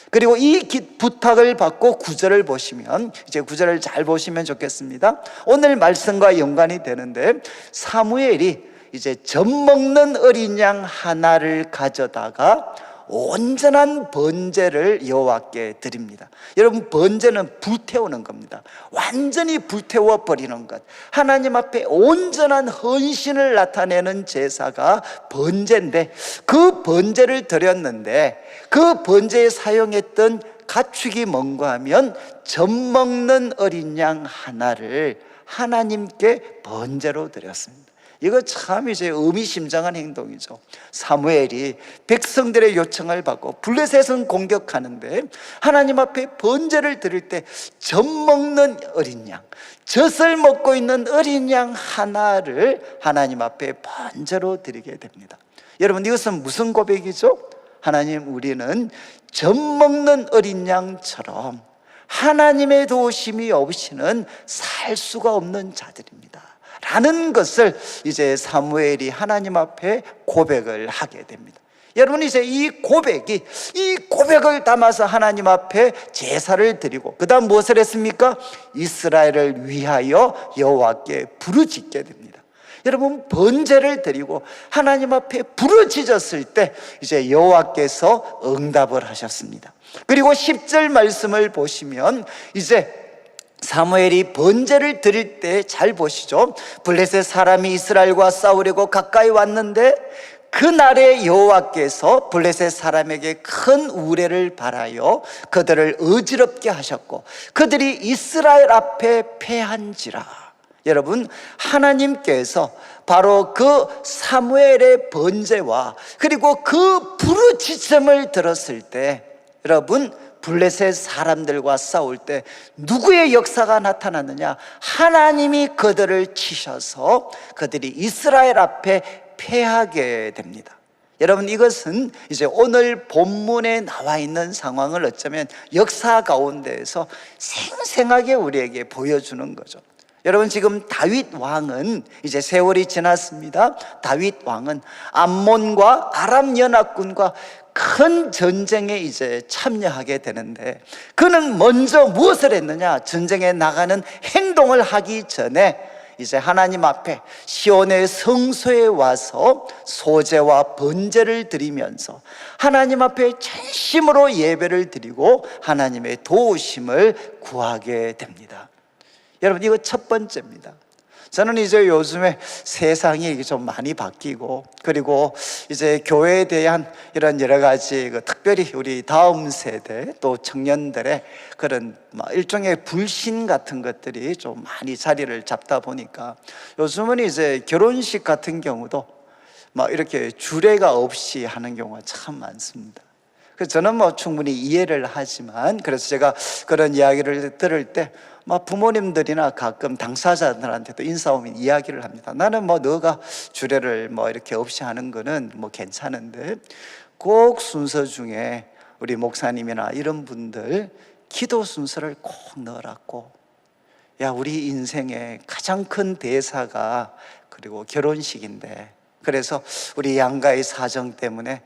그리고 이 부탁을 받고 9절을 보시면, 이제 9절을 잘 보시면 좋겠습니다. 오늘 말씀과 연관이 되는데, 사무엘이 이제 젖 먹는 어린 양 하나를 가져다가 온전한 번제를 여호와께 드립니다. 여러분, 번제는 불태우는 겁니다. 완전히 불태워 버리는 것. 하나님 앞에 온전한 헌신을 나타내는 제사가 번제인데, 그 번제를 드렸는데 그 번제에 사용했던 가축이 뭔가 하면 젖 먹는 어린 양 하나를 하나님께 번제로 드렸습니다. 이거 참 이제 의미심장한 행동이죠. 사무엘이 백성들의 요청을 받고 블레셋은 공격하는데 하나님 앞에 번제를 드릴 때 젖 먹는 어린 양, 젖을 먹고 있는 어린 양 하나를 하나님 앞에 번제로 드리게 됩니다. 여러분, 이것은 무슨 고백이죠? 하나님, 우리는 젖 먹는 어린 양처럼 하나님의 도우심이 없이는 살 수가 없는 자들입니다 라는 것을 이제 사무엘이 하나님 앞에 고백을 하게 됩니다. 여러분 이제 이 고백을 담아서 하나님 앞에 제사를 드리고 그 다음 무엇을 했습니까? 이스라엘을 위하여 여호와께 부르짖게 됩니다. 여러분 번제를 드리고 하나님 앞에 부르짖었을 때 이제 여호와께서 응답을 하셨습니다. 그리고 10절 말씀을 보시면 이제 사무엘이 번제를 드릴 때 잘 보시죠. 블레셋 사람이 이스라엘과 싸우려고 가까이 왔는데 그날에 여호와께서 블레셋 사람에게 큰 우레를 발하여 그들을 어지럽게 하셨고 그들이 이스라엘 앞에 패한지라. 여러분 하나님께서 바로 그 사무엘의 번제와 그리고 그 부르짖음을 들었을 때 여러분 블레셋 사람들과 싸울 때 누구의 역사가 나타났느냐? 하나님이 그들을 치셔서 그들이 이스라엘 앞에 패하게 됩니다. 여러분 이것은 이제 오늘 본문에 나와 있는 상황을 어쩌면 역사 가운데에서 생생하게 우리에게 보여주는 거죠. 여러분 지금 다윗 왕은 이제 세월이 지났습니다. 다윗 왕은 암몬과 아람 연합군과 큰 전쟁에 이제 참여하게 되는데 그는 먼저 무엇을 했느냐? 전쟁에 나가는 행동을 하기 전에 이제 하나님 앞에 시온의 성소에 와서 소제와 번제를 드리면서 하나님 앞에 전심으로 예배를 드리고 하나님의 도우심을 구하게 됩니다. 여러분 이거 첫 번째입니다. 저는 이제 요즘에 세상이 좀 많이 바뀌고 그리고 이제 교회에 대한 이런 여러 가지 특별히 우리 다음 세대 또 청년들의 그런 일종의 불신 같은 것들이 좀 많이 자리를 잡다 보니까 요즘은 이제 결혼식 같은 경우도 이렇게 주례가 없이 하는 경우가 참 많습니다. 그래서 저는 충분히 이해를 하지만 그래서 제가 그런 이야기를 들을 때 부모님들이나 가끔 당사자들한테도 인사오면 이야기를 합니다. 나는 너가 주례를 이렇게 없이 하는 거는 괜찮은데 꼭 순서 중에 우리 목사님이나 이런 분들 기도 순서를 꼭 넣으라고. 야, 우리 인생의 가장 큰 대사가 그리고 결혼식인데 그래서 우리 양가의 사정 때문에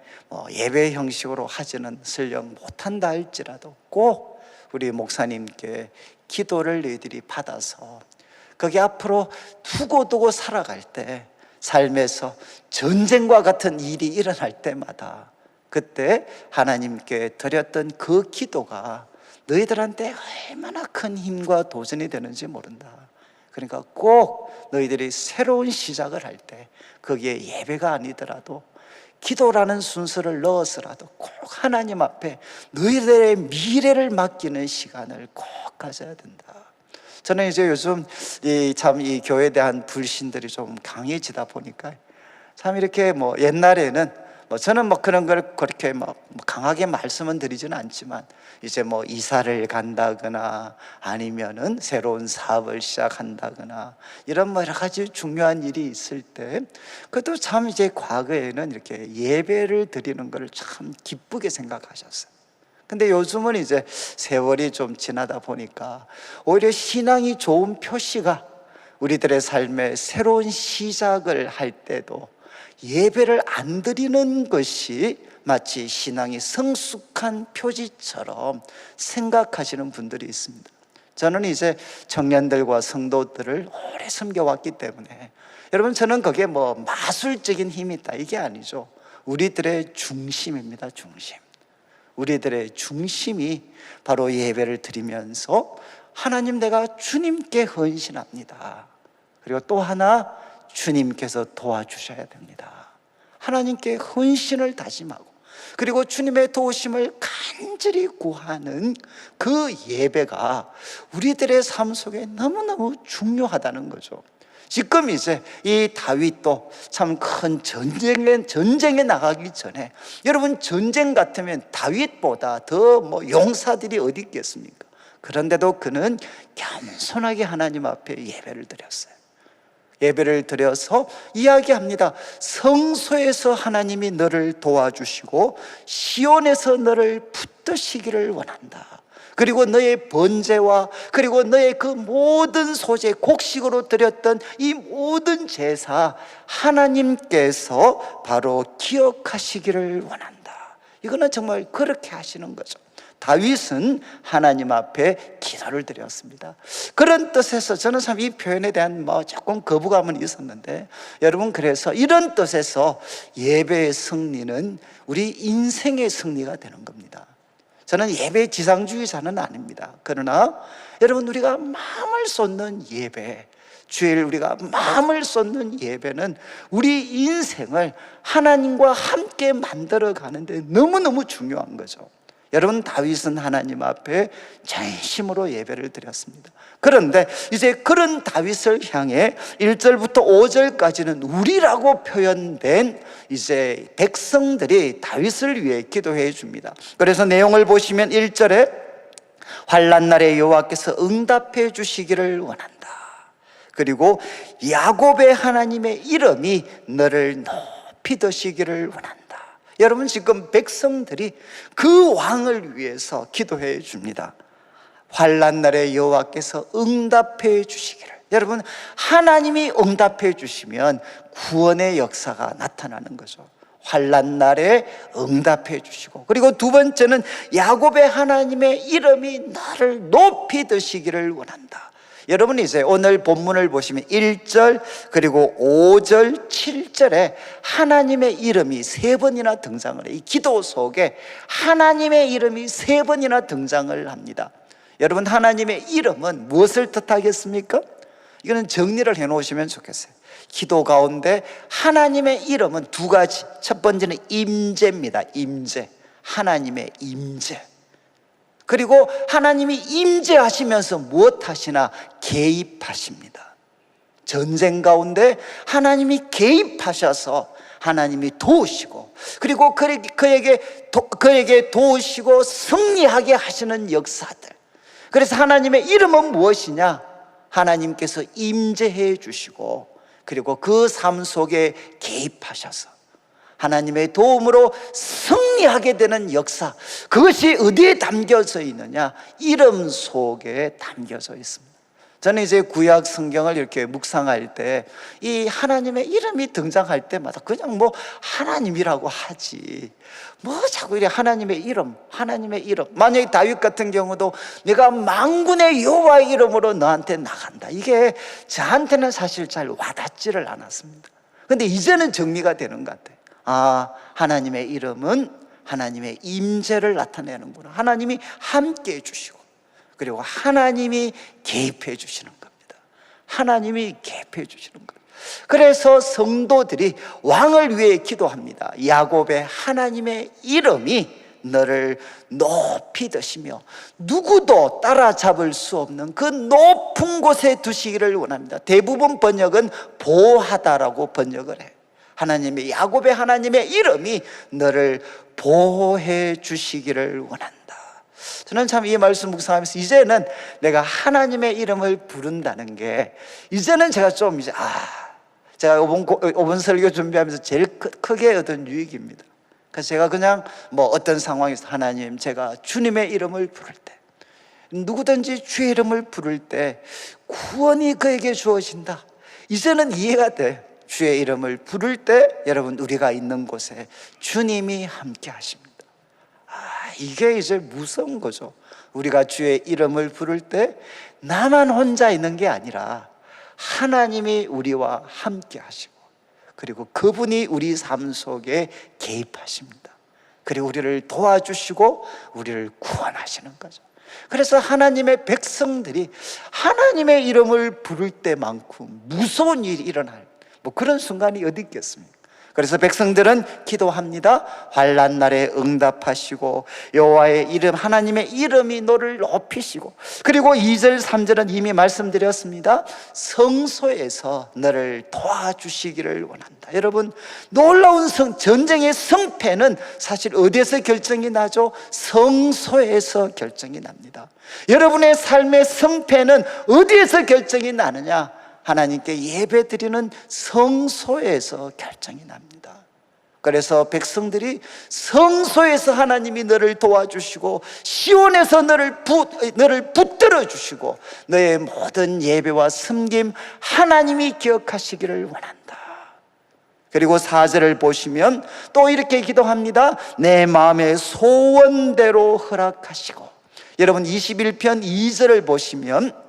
예배 형식으로 하지는 설령 못한다 할지라도 꼭 우리 목사님께 기도를 너희들이 받아서 거기 앞으로 두고두고 살아갈 때 삶에서 전쟁과 같은 일이 일어날 때마다 그때 하나님께 드렸던 그 기도가 너희들한테 얼마나 큰 힘과 도전이 되는지 모른다. 그러니까 꼭 너희들이 새로운 시작을 할 때 거기에 예배가 아니더라도 기도라는 순서를 넣어서라도 꼭 하나님 앞에 너희들의 미래를 맡기는 시간을 꼭 가져야 된다. 저는 이제 요즘 이 교회에 대한 불신들이 좀 강해지다 보니까 참 이렇게 옛날에는 저는 그런 걸 그렇게 강하게 말씀은 드리지는 않지만 이제 이사를 간다거나 아니면은 새로운 사업을 시작한다거나 이런 여러 가지 중요한 일이 있을 때 그것도 참 이제 과거에는 이렇게 예배를 드리는 걸 참 기쁘게 생각하셨어요. 근데 요즘은 이제 세월이 좀 지나다 보니까 오히려 신앙이 좋은 표시가 우리들의 삶에 새로운 시작을 할 때도 예배를 안 드리는 것이 마치 신앙이 성숙한 표지처럼 생각하시는 분들이 있습니다. 저는 이제 청년들과 성도들을 오래 섬겨왔기 때문에 여러분 저는 그게 마술적인 힘이 있다 이게 아니죠. 우리들의 중심입니다. 중심. 우리들의 중심이 바로 예배를 드리면서 하나님 내가 주님께 헌신합니다. 그리고 또 하나 주님께서 도와주셔야 됩니다. 하나님께 헌신을 다짐하고 그리고 주님의 도우심을 간절히 구하는 그 예배가 우리들의 삶 속에 너무너무 중요하다는 거죠. 지금 이제 이 다윗도 참 큰 전쟁에 나가기 전에 여러분 전쟁 같으면 다윗보다 더 용사들이 어디 있겠습니까? 그런데도 그는 겸손하게 하나님 앞에 예배를 드렸어요. 예배를 드려서 이야기합니다. 성소에서 하나님이 너를 도와주시고 시온에서 너를 붙드시기를 원한다. 그리고 너의 번제와 그리고 너의 그 모든 소재, 곡식으로 드렸던 이 모든 제사 하나님께서 바로 기억하시기를 원한다. 이거는 정말 그렇게 하시는 거죠. 다윗은 하나님 앞에 기도를 드렸습니다. 그런 뜻에서 저는 참 이 표현에 대한 조금 거부감은 있었는데, 여러분, 그래서 이런 뜻에서 예배의 승리는 우리 인생의 승리가 되는 겁니다. 저는 예배 지상주의자는 아닙니다. 그러나 여러분, 우리가 마음을 쏟는 예배, 주일 우리가 마음을 쏟는 예배는 우리 인생을 하나님과 함께 만들어 가는데 너무너무 중요한 거죠. 여러분, 다윗은 하나님 앞에 전심으로 예배를 드렸습니다. 그런데 이제 그런 다윗을 향해 1절부터 5절까지는 우리라고 표현된 이제 백성들이 다윗을 위해 기도해 줍니다. 그래서 내용을 보시면 1절에 환난 날에 여호와께서 응답해 주시기를 원한다. 그리고 야곱의 하나님의 이름이 너를 높이 드시기를 원한다. 여러분, 지금 백성들이 그 왕을 위해서 기도해 줍니다. 환난 날에 여호와께서 응답해 주시기를. 여러분, 하나님이 응답해 주시면 구원의 역사가 나타나는 거죠. 환난 날에 응답해 주시고, 그리고 두 번째는 야곱의 하나님의 이름이 나를 높이 드시기를 원한다. 여러분, 이제 오늘 본문을 보시면 1절 그리고 5절 7절에 하나님의 이름이 3번이나 등장을 해요. 이 기도 속에 하나님의 이름이 3번이나 등장을 합니다. 여러분, 하나님의 이름은 무엇을 뜻하겠습니까? 이거는 정리를 해 놓으시면 좋겠어요. 기도 가운데 하나님의 이름은 두 가지. 첫 번째는 임재입니다. 임재, 하나님의 임재. 그리고 하나님이 임재하시면서 무엇 하시나? 개입하십니다. 전쟁 가운데 하나님이 개입하셔서 하나님이 도우시고, 그리고 그에게 도우시고 승리하게 하시는 역사들. 그래서 하나님의 이름은 무엇이냐? 하나님께서 임재해 주시고, 그리고 그 삶 속에 개입하셔서 하나님의 도움으로 승리하게 되는 역사, 그것이 어디에 담겨져 있느냐? 이름 속에 담겨져 있습니다. 저는 이제 구약 성경을 이렇게 묵상할 때 이 하나님의 이름이 등장할 때마다 그냥 하나님이라고 하지, 자꾸 이래 하나님의 이름, 하나님의 이름. 만약에 다윗 같은 경우도 내가 만군의 여호와의 이름으로 너한테 나간다, 이게 저한테는 사실 잘 와닿지를 않았습니다. 근데 이제는 정리가 되는 것 같아요. 하나님의 이름은 하나님의 임재를 나타내는구나. 하나님이 함께 해주시고, 그리고 하나님이 개입해 주시는 겁니다. 하나님이 개입해 주시는 거예요. 그래서 성도들이 왕을 위해 기도합니다. 야곱의 하나님의 이름이 너를 높이 드시며 누구도 따라잡을 수 없는 그 높은 곳에 두시기를 원합니다. 대부분 번역은 보호하다라고 번역을 해요. 하나님의, 야곱의 하나님의 이름이 너를 보호해 주시기를 원한다. 저는 참 이 말씀 묵상하면서 이제는 내가 하나님의 이름을 부른다는 게, 이제는 제가 좀 제가 이번 설교 준비하면서 제일 크게 얻은 유익입니다. 그래서 제가 그냥 어떤 상황에서 하나님, 제가 주님의 이름을 부를 때, 누구든지 주의 이름을 부를 때 구원이 그에게 주어진다. 이제는 이해가 돼요. 주의 이름을 부를 때 여러분, 우리가 있는 곳에 주님이 함께 하십니다. 이게 이제 무서운 거죠. 우리가 주의 이름을 부를 때 나만 혼자 있는 게 아니라 하나님이 우리와 함께 하시고, 그리고 그분이 우리 삶 속에 개입하십니다. 그리고 우리를 도와주시고 우리를 구원하시는 거죠. 그래서 하나님의 백성들이 하나님의 이름을 부를 때만큼 무서운 일이 일어날 그런 순간이 어디 있겠습니까? 그래서 백성들은 기도합니다. 환난 날에 응답하시고 여호와의 이름, 하나님의 이름이 너를 높이시고, 그리고 2절 3절은 이미 말씀드렸습니다. 성소에서 너를 도와주시기를 원한다. 여러분, 놀라운 전쟁의 승패는 사실 어디에서 결정이 나죠? 성소에서 결정이 납니다. 여러분의 삶의 승패는 어디에서 결정이 나느냐? 하나님께 예배드리는 성소에서 결정이 납니다. 그래서 백성들이 성소에서 하나님이 너를 도와주시고 시온에서 너를 붙들어 주시고 너의 모든 예배와 섬김 하나님이 기억하시기를 원한다. 그리고 4절을 보시면 또 이렇게 기도합니다. 내 마음의 소원대로 허락하시고. 여러분 21편 2절을 보시면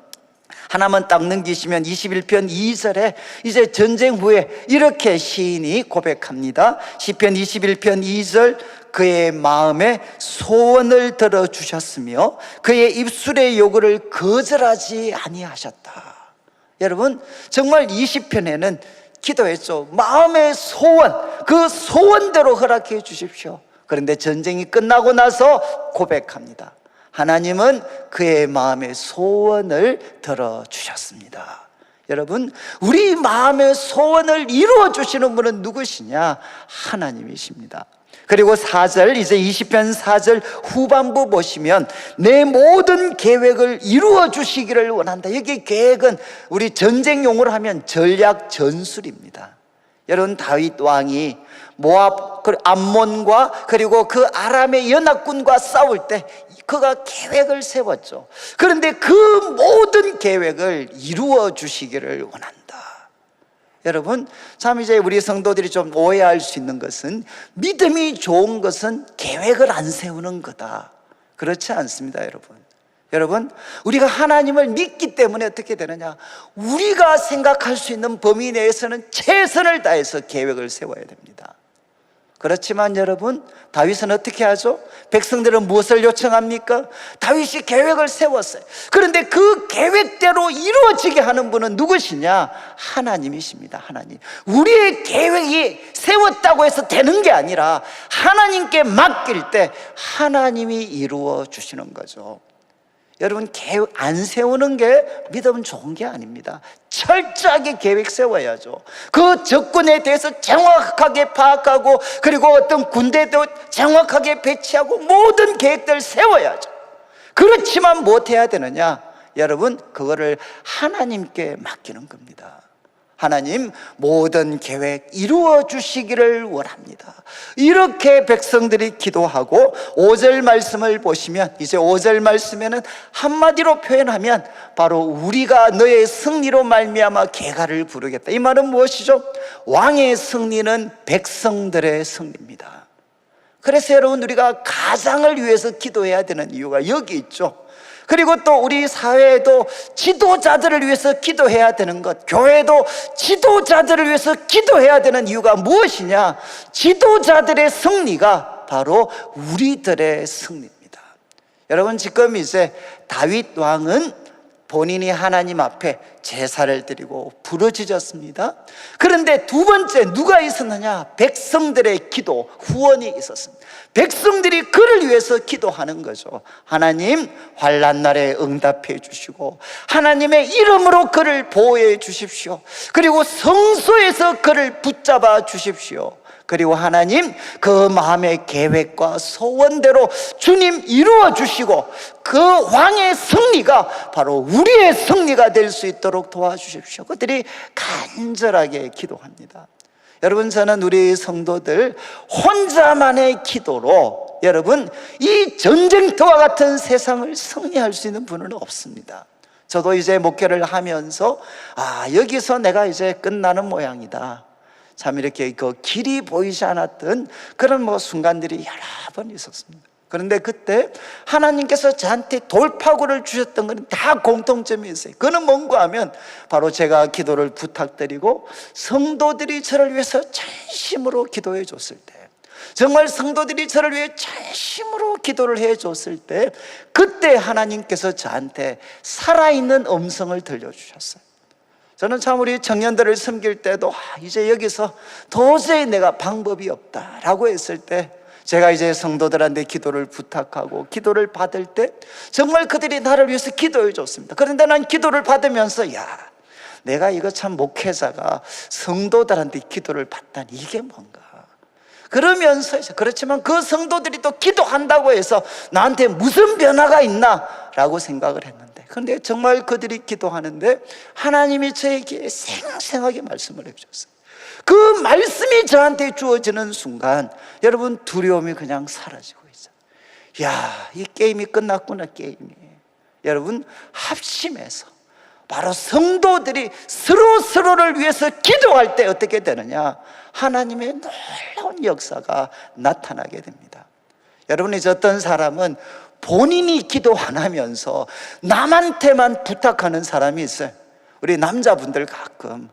하나만 딱 넘기시면 21편 2절에 이제 전쟁 후에 이렇게 시인이 고백합니다. 시편 21편 2절 그의 마음에 소원을 들어주셨으며 그의 입술의 요구를 거절하지 아니하셨다. 여러분 정말 20편에는 기도했죠. 마음의 소원, 그 소원대로 허락해 주십시오. 그런데 전쟁이 끝나고 나서 고백합니다. 하나님은 그의 마음의 소원을 들어주셨습니다. 여러분 우리 마음의 소원을 이루어 주시는 분은 누구시냐? 하나님이십니다. 그리고 4절 이제 20편 4절 후반부 보시면 내 모든 계획을 이루어 주시기를 원한다. 여기 계획은 우리 전쟁 용어로 하면 전략 전술입니다. 여러분 다윗 왕이 모압 암몬과 그리고 그 아람의 연합군과 싸울 때 그가 계획을 세웠죠. 그런데 그 모든 계획을 이루어 주시기를 원한다. 여러분 참 이제 우리 성도들이 좀 오해할 수 있는 것은 믿음이 좋은 것은 계획을 안 세우는 거다. 그렇지 않습니다. 여러분 우리가 하나님을 믿기 때문에 어떻게 되느냐? 우리가 생각할 수 있는 범위 내에서는 최선을 다해서 계획을 세워야 됩니다. 그렇지만 여러분 다윗은 어떻게 하죠? 백성들은 무엇을 요청합니까? 다윗이 계획을 세웠어요. 그런데 그 계획대로 이루어지게 하는 분은 누구시냐? 하나님이십니다. 하나님. 우리의 계획이 세웠다고 해서 되는 게 아니라 하나님께 맡길 때 하나님이 이루어 주시는 거죠. 여러분 계획 안 세우는 게 믿음은 좋은 게 아닙니다. 철저하게 계획 세워야죠. 그 적군에 대해서 정확하게 파악하고 그리고 어떤 군대도 정확하게 배치하고 모든 계획들을 세워야죠. 그렇지만 못해야 되느냐? 여러분 그거를 하나님께 맡기는 겁니다. 하나님 모든 계획 이루어 주시기를 원합니다. 이렇게 백성들이 기도하고 5절 말씀을 보시면 이제 5절 말씀에는 한마디로 표현하면 바로 우리가 너의 승리로 말미암아 계가를 부르겠다. 이 말은 무엇이죠? 왕의 승리는 백성들의 승리입니다. 그래서 여러분 우리가 가장을 위해서 기도해야 되는 이유가 여기 있죠. 그리고 또 우리 사회에도 지도자들을 위해서 기도해야 되는 것, 교회도 지도자들을 위해서 기도해야 되는 이유가 무엇이냐? 지도자들의 승리가 바로 우리들의 승리입니다. 여러분 지금 이제 다윗 왕은 본인이 하나님 앞에 제사를 드리고 부르짖었습니다. 그런데 두 번째 누가 있었느냐? 백성들의 기도, 후원이 있었습니다. 백성들이 그를 위해서 기도하는 거죠. 하나님 환난 날에 응답해 주시고 하나님의 이름으로 그를 보호해 주십시오. 그리고 성소에서 그를 붙잡아 주십시오. 그리고 하나님 그 마음의 계획과 소원대로 주님 이루어 주시고 그 왕의 승리가 바로 우리의 승리가 될 수 있도록 도와주십시오. 그들이 간절하게 기도합니다. 여러분 저는 우리 성도들 혼자만의 기도로 여러분 이 전쟁터와 같은 세상을 승리할 수 있는 분은 없습니다. 저도 이제 목회를 하면서 여기서 내가 이제 끝나는 모양이다. 참 이렇게 그 길이 보이지 않았던 그런 순간들이 여러 번 있었습니다. 그런데 그때 하나님께서 저한테 돌파구를 주셨던 건 다 공통점이 있어요. 그는 뭔가 하면 바로 제가 기도를 부탁드리고 성도들이 저를 위해서 전심으로 기도해 줬을 때, 정말 성도들이 저를 위해 전심으로 기도를 해 줬을 때 그때 하나님께서 저한테 살아있는 음성을 들려주셨어요. 저는 참 우리 청년들을 섬길 때도 이제 여기서 도저히 내가 방법이 없다라고 했을 때 제가 이제 성도들한테 기도를 부탁하고 기도를 받을 때 정말 그들이 나를 위해서 기도해 줬습니다. 그런데 난 기도를 받으면서 내가 이거 참 목회자가 성도들한테 기도를 받다니 이게 뭔가 그러면서 그렇지만 그 성도들이 또 기도한다고 해서 나한테 무슨 변화가 있나 라고 생각을 했는데, 그런데 정말 그들이 기도하는데 하나님이 저에게 생생하게 말씀을 해주셨어요. 그 말씀이 저한테 주어지는 순간 여러분 두려움이 그냥 사라지고 있어요. 야, 이 게임이 끝났구나, 게임이. 여러분 합심해서 바로 성도들이 서로를 위해서 기도할 때 어떻게 되느냐? 하나님의 놀라운 역사가 나타나게 됩니다. 여러분, 이제 어떤 사람은 본인이 기도 안 하면서 남한테만 부탁하는 사람이 있어요. 우리 남자분들 가끔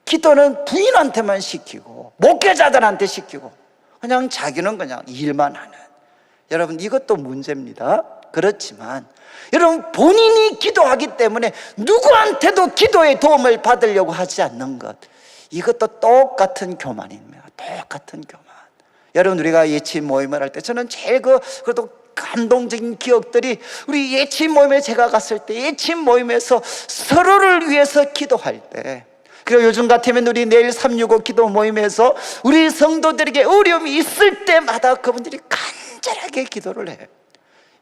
기도는 부인한테만 시키고 목회자들한테 시키고 그냥 자기는 그냥 일만 하는. 여러분, 이것도 문제입니다. 그렇지만 여러분, 본인이 기도하기 때문에 누구한테도 기도의 도움을 받으려고 하지 않는 것, 이것도 똑같은 교만입니다. 똑같은 교만. 여러분, 우리가 예치 모임을 할 때 저는 제일 그래도 감동적인 기억들이, 우리 예치 모임에 제가 갔을 때 예치 모임에서 서로를 위해서 기도할 때, 그리고 요즘 같으면 우리 내일 365 기도 모임에서 우리 성도들에게 어려움이 있을 때마다 그분들이 간절하게 기도를 해요.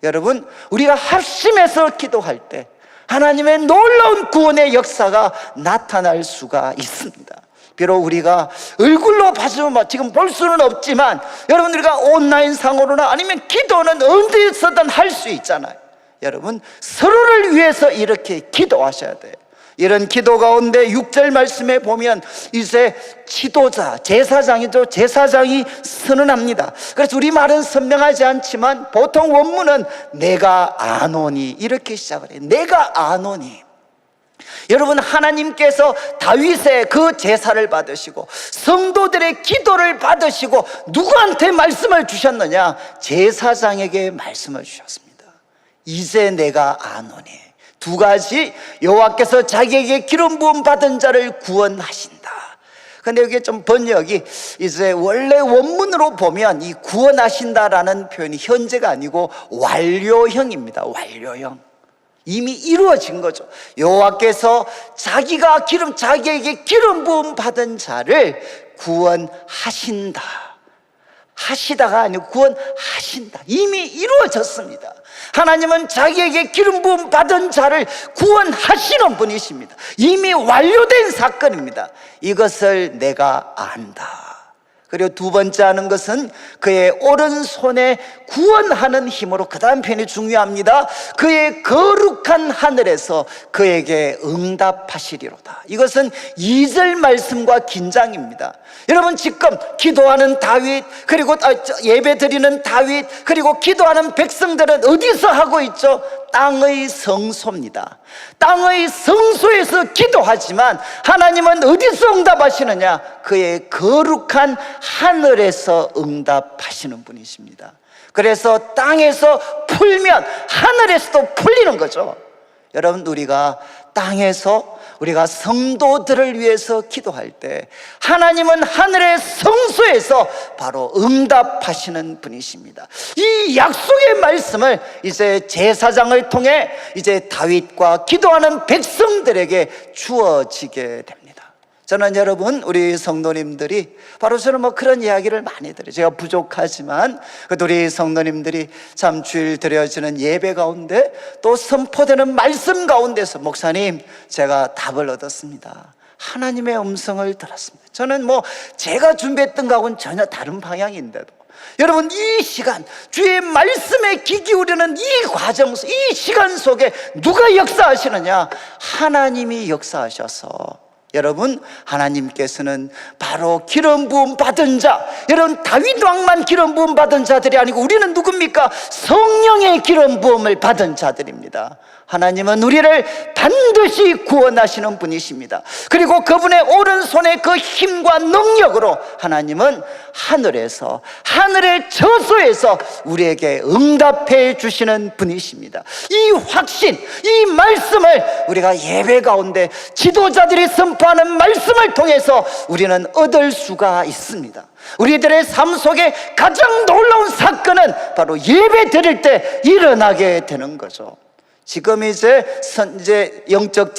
여러분, 우리가 합심해서 기도할 때 하나님의 놀라운 구원의 역사가 나타날 수가 있습니다. 비록 우리가 얼굴로 봐주면 지금 볼 수는 없지만, 여러분, 우리가 온라인 상으로나 아니면 기도는 어디서든 할 수 있잖아요. 여러분, 서로를 위해서 이렇게 기도하셔야 돼요. 이런 기도 가운데 6절 말씀에 보면 이제 지도자, 제사장이죠. 제사장이 선언합니다. 그래서 우리말은 선명하지 않지만 보통 원문은 내가 아노니 이렇게 시작을 해요. 내가 아노니. 여러분, 하나님께서 다윗의 그 제사를 받으시고 성도들의 기도를 받으시고 누구한테 말씀을 주셨느냐? 제사장에게 말씀을 주셨습니다. 이제 내가 아노니. 두 가지, 여호와께서 자기에게 기름 부음 받은 자를 구원하신다. 근데 여기 좀 번역이 이제 원래 원문으로 보면 이 구원하신다라는 표현이 현재가 아니고 완료형입니다. 완료형. 이미 이루어진 거죠. 여호와께서 자기에게 기름 부음 받은 자를 구원하신다. 하시다가 아니고 구원하신다. 이미 이루어졌습니다. 하나님은 자기에게 기름 부음 받은 자를 구원하시는 분이십니다. 이미 완료된 사건입니다. 이것을 내가 안다. 그리고 두 번째 하는 것은 그의 오른손에 구원하는 힘으로, 그 다음 편이 중요합니다. 그의 거룩한 하늘에서 그에게 응답하시리로다. 이것은 2절 말씀과 긴장입니다. 여러분, 지금 기도하는 다윗, 그리고 예배 드리는 다윗, 그리고 기도하는 백성들은 어디서 하고 있죠? 땅의 성소입니다. 땅의 성소에서 기도하지만 하나님은 어디서 응답하시느냐? 그의 거룩한 하늘에서 응답하시는 분이십니다. 그래서 땅에서 풀면 하늘에서도 풀리는 거죠. 여러분, 우리가 땅에서 우리가 성도들을 위해서 기도할 때 하나님은 하늘의 성소에서 바로 응답하시는 분이십니다. 이 약속의 말씀을 이제 제사장을 통해 이제 다윗과 기도하는 백성들에게 주어지게 됩니다. 저는 여러분, 우리 성도님들이 바로 저는 그런 이야기를 많이 드려요. 제가 부족하지만 그래도 우리 성도님들이 참 주일 드려지는 예배 가운데 또 선포되는 말씀 가운데서, 목사님, 제가 답을 얻었습니다. 하나님의 음성을 들었습니다. 저는 제가 준비했던 거하고는 전혀 다른 방향인데도 여러분, 이 시간 주의 말씀에 귀 기울이는 이 과정, 이 시간 속에 누가 역사하시느냐? 하나님이 역사하셔서, 여러분, 하나님께서는 바로 기름 부음 받은 자, 여러분, 다윗 왕만 기름 부음 받은 자들이 아니고 우리는 누굽니까? 성령의 기름 부음을 받은 자들입니다. 하나님은 우리를 반드시 구원하시는 분이십니다. 그리고 그분의 오른손의 그 힘과 능력으로 하나님은 하늘에서, 하늘의 저소에서 우리에게 응답해 주시는 분이십니다. 이 확신, 이 말씀을 우리가 예배 가운데 지도자들이 선포하는 말씀을 통해서 우리는 얻을 수가 있습니다. 우리들의 삶 속에 가장 놀라운 사건은 바로 예배 드릴 때 일어나게 되는 거죠. 지금 이제 영적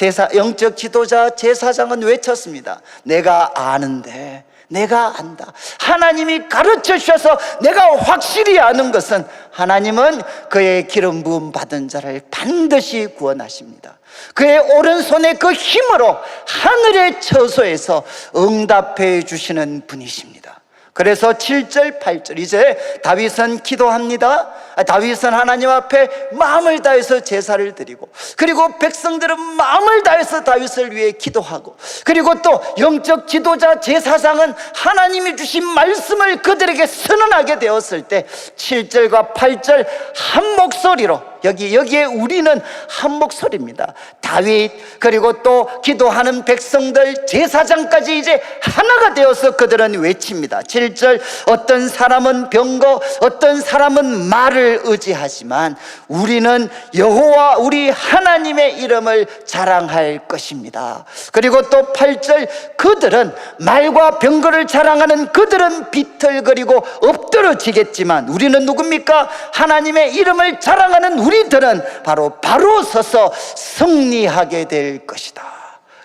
지도자 제사장은 외쳤습니다. 내가 아는데, 내가 안다. 하나님이 가르쳐 주셔서 내가 확실히 아는 것은 하나님은 그의 기름 부음 받은 자를 반드시 구원하십니다. 그의 오른손의 그 힘으로 하늘의 처소에서 응답해 주시는 분이십니다. 그래서 7절 8절 이제 다윗은 기도합니다. 다윗은 하나님 앞에 마음을 다해서 제사를 드리고, 그리고 백성들은 마음을 다해서 다윗을 위해 기도하고, 그리고 또 영적 지도자 제사장은 하나님이 주신 말씀을 그들에게 선언하게 되었을 때 7절과 8절 한 목소리로, 여기에 우리는 한 목소리입니다. 다윗 그리고 또 기도하는 백성들 제사장까지 이제 하나가 되어서 그들은 외칩니다. 7절 어떤 사람은 병거, 어떤 사람은 말을 의지하지만 우리는 여호와 우리 하나님의 이름을 자랑할 것입니다. 그리고 또 8절 그들은 말과 병거를 자랑하는 그들은 비틀거리고 엎드러지겠지만 우리는 누굽니까? 하나님의 이름을 자랑하는 우리들은 바로 서서 승리하게 될 것이다.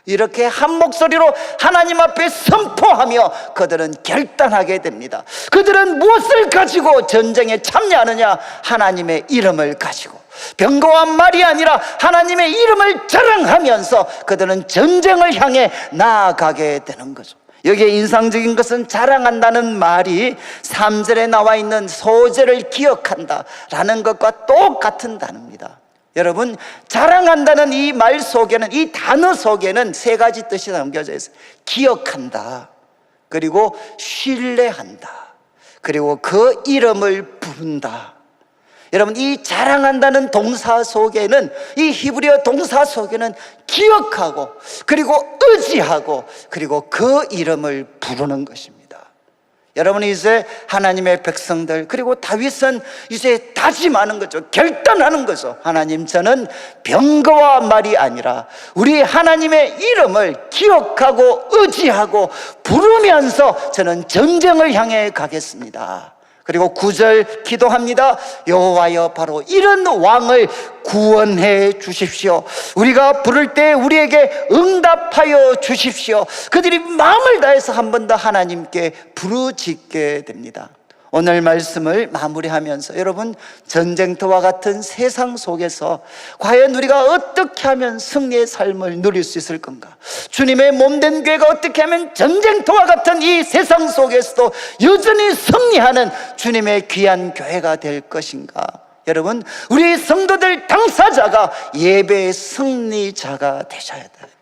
이렇게 한 목소리로 하나님 앞에 선포하며 그들은 결단하게 됩니다. 그들은 무엇을 가지고 전쟁에 참여하느냐? 하나님의 이름을 가지고, 병거와 말이 아니라 하나님의 이름을 자랑하면서 그들은 전쟁을 향해 나아가게 되는 거죠. 여기에 인상적인 것은 자랑한다는 말이 3절에 나와 있는 소재를 기억한다 라는 것과 똑같은 단어입니다. 여러분, 자랑한다는 이 말 속에는, 이 단어 속에는 세 가지 뜻이 담겨져 있어요. 기억한다, 그리고 신뢰한다, 그리고 그 이름을 부른다. 여러분, 이 자랑한다는 동사 속에는, 이 히브리어 동사 속에는 기억하고, 그리고 의지하고, 그리고 그 이름을 부르는 것입니다. 여러분, 이제 하나님의 백성들, 그리고 다윗은 이제 다짐하는 거죠. 결단하는 거죠. 하나님, 저는 병거와 말이 아니라 우리 하나님의 이름을 기억하고 의지하고 부르면서 저는 전쟁을 향해 가겠습니다. 그리고 9절 기도합니다. 여호와여, 바로 이런 왕을 구원해 주십시오. 우리가 부를 때 우리에게 응답하여 주십시오. 그들이 마음을 다해서 한 번 더 하나님께 부르짖게 됩니다. 오늘 말씀을 마무리하면서 여러분, 전쟁터와 같은 세상 속에서 과연 우리가 어떻게 하면 승리의 삶을 누릴 수 있을 건가? 주님의 몸된 교회가 어떻게 하면 전쟁터와 같은 이 세상 속에서도 여전히 승리하는 주님의 귀한 교회가 될 것인가? 여러분, 우리 성도들 당사자가 예배의 승리자가 되셔야 돼요.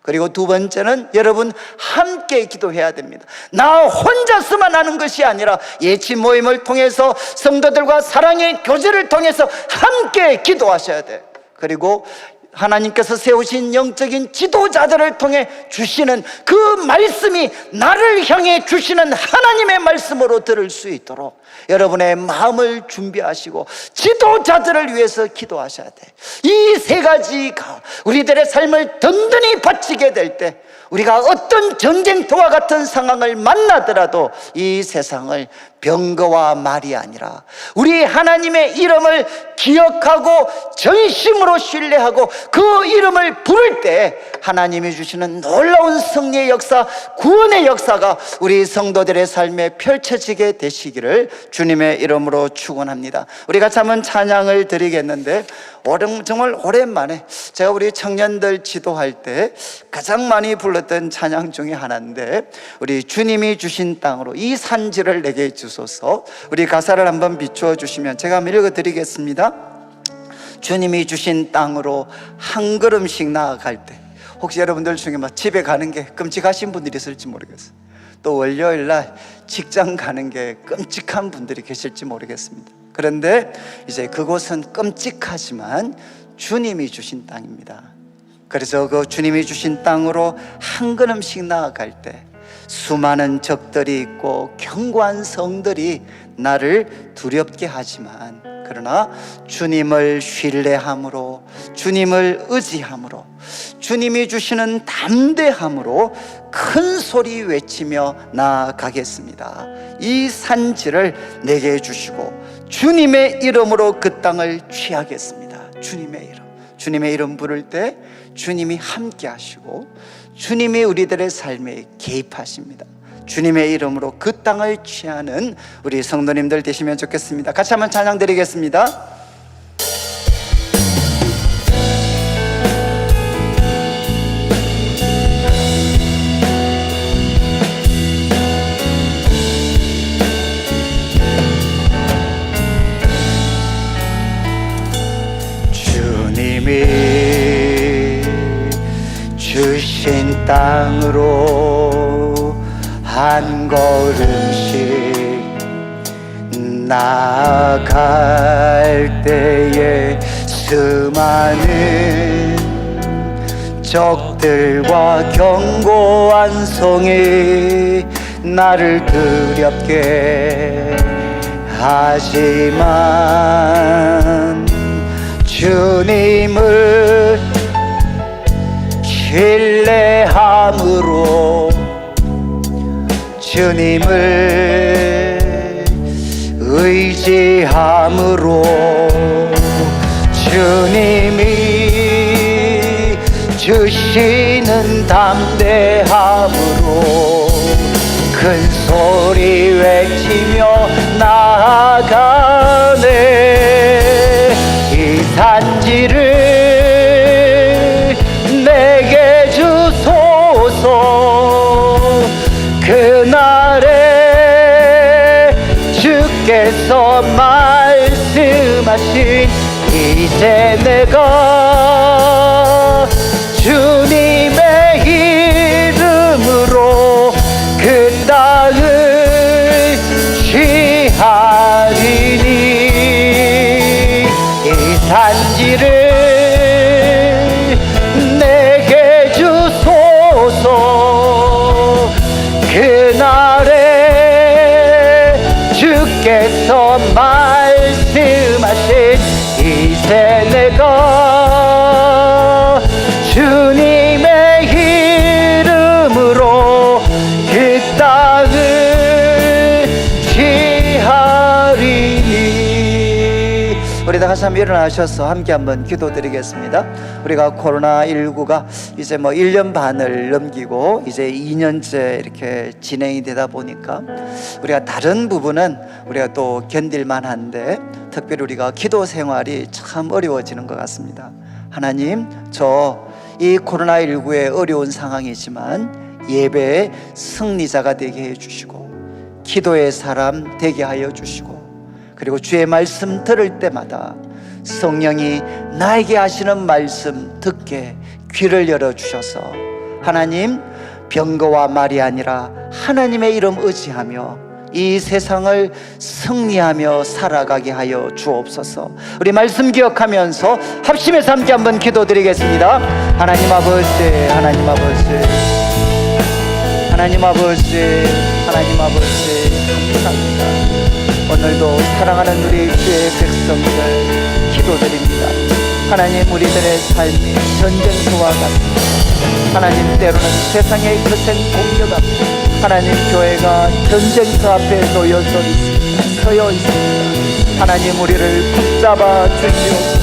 그리고 두 번째는 여러분, 함께 기도해야 됩니다. 나 혼자서만 하는 것이 아니라 예치 모임을 통해서 성도들과 사랑의 교제를 통해서 함께 기도하셔야 돼요. 그리고 하나님께서 세우신 영적인 지도자들을 통해 주시는 그 말씀이 나를 향해 주시는 하나님의 말씀으로 들을 수 있도록 여러분의 마음을 준비하시고 지도자들을 위해서 기도하셔야 돼. 이 세 가지가 우리들의 삶을 든든히 바치게 될 때 우리가 어떤 전쟁터와 같은 상황을 만나더라도 이 세상을 병거와 말이 아니라 우리 하나님의 이름을 기억하고 전심으로 신뢰하고 그 이름을 부를 때 하나님이 주시는 놀라운 승리의 역사, 구원의 역사가 우리 성도들의 삶에 펼쳐지게 되시기를 주님의 이름으로 축원합니다. 우리 같이 한번 찬양을 드리겠는데, 정말 오랜만에 제가 우리 청년들 지도할 때 가장 많이 불렀던 찬양 중에 하나인데, 우리 주님이 주신 땅으로 이 산지를 내게 주소서. 우리 가사를 한번 비추어 주시면 제가 한번 읽어드리겠습니다. 주님이 주신 땅으로 한 걸음씩 나아갈 때, 혹시 여러분들 중에 막 집에 가는 게 끔찍하신 분들이 있을지 모르겠어요. 또 월요일날 직장 가는 게 끔찍한 분들이 계실지 모르겠습니다. 그런데 이제 그곳은 끔찍하지만 주님이 주신 땅입니다. 그래서 그 주님이 주신 땅으로 한 걸음씩 나아갈 때 수많은 적들이 있고 견고한 성들이 나를 두렵게 하지만, 그러나 주님을 신뢰함으로, 주님을 의지함으로, 주님이 주시는 담대함으로 큰 소리 외치며 나아가겠습니다. 이 산지를 내게 주시고 주님의 이름으로 그 땅을 취하겠습니다. 주님의 이름 부를 때 주님이 함께 하시고 주님이 우리들의 삶에 개입하십니다. 주님의 이름으로 그 땅을 취하는 우리 성도님들 되시면 좋겠습니다. 같이 한번 찬양 드리겠습니다. 주님이 주신 땅으로 한 걸음씩 나아갈 때에 수많은 적들과 견고한 성이 나를 두렵게 하지만 주님을 신뢰함으로 주님을 의지함으로 주님이 주시는 담대함으로 큰 소리 외치며 나아가네. 이 산지를 내게 주소서. 그날에 주께서 말씀하신 이제 내가 주님의 이름으로 그 땅을 취하리니 이 산지를 내게 주소서. 그날에 주께서 말씀하신 이제 내가 주님의 이름으로 그 땅을 취하리니. 우리 다 같이 한번 일어나셔서 함께 한번 기도드리겠습니다. 우리가 코로나19가 이제 1년 반을 넘기고 이제 2년째 이렇게 진행이 되다 보니까 우리가 다른 부분은 우리가 또 견딜만 한데 특별히 우리가 기도 생활이 참 어려워지는 것 같습니다. 하나님, 저 이 코로나19의 어려운 상황이지만 예배의 승리자가 되게 해주시고 기도의 사람 되게 하여 주시고, 그리고 주의 말씀 들을 때마다 성령이 나에게 하시는 말씀 듣게 귀를 열어주셔서 하나님, 병거와 말이 아니라 하나님의 이름 의지하며 이 세상을 승리하며 살아가게 하여 주옵소서. 우리 말씀 기억하면서 합심해서 함께 한번 기도드리겠습니다. 하나님 아버지, 하나님 아버지, 하나님 아버지, 하나님 아버지, 감사합니다. 오늘도 사랑하는 우리 주의 백성들 기도드립니다. 하나님, 우리들의 삶이 전쟁터와 같습니다. 하나님, 때로는 세상의 거센 공격합니다. 하나님, 교회가 전쟁터 앞에 놓여 서여 있습니다. 하나님, 우리를 붙잡아 주시옵소서.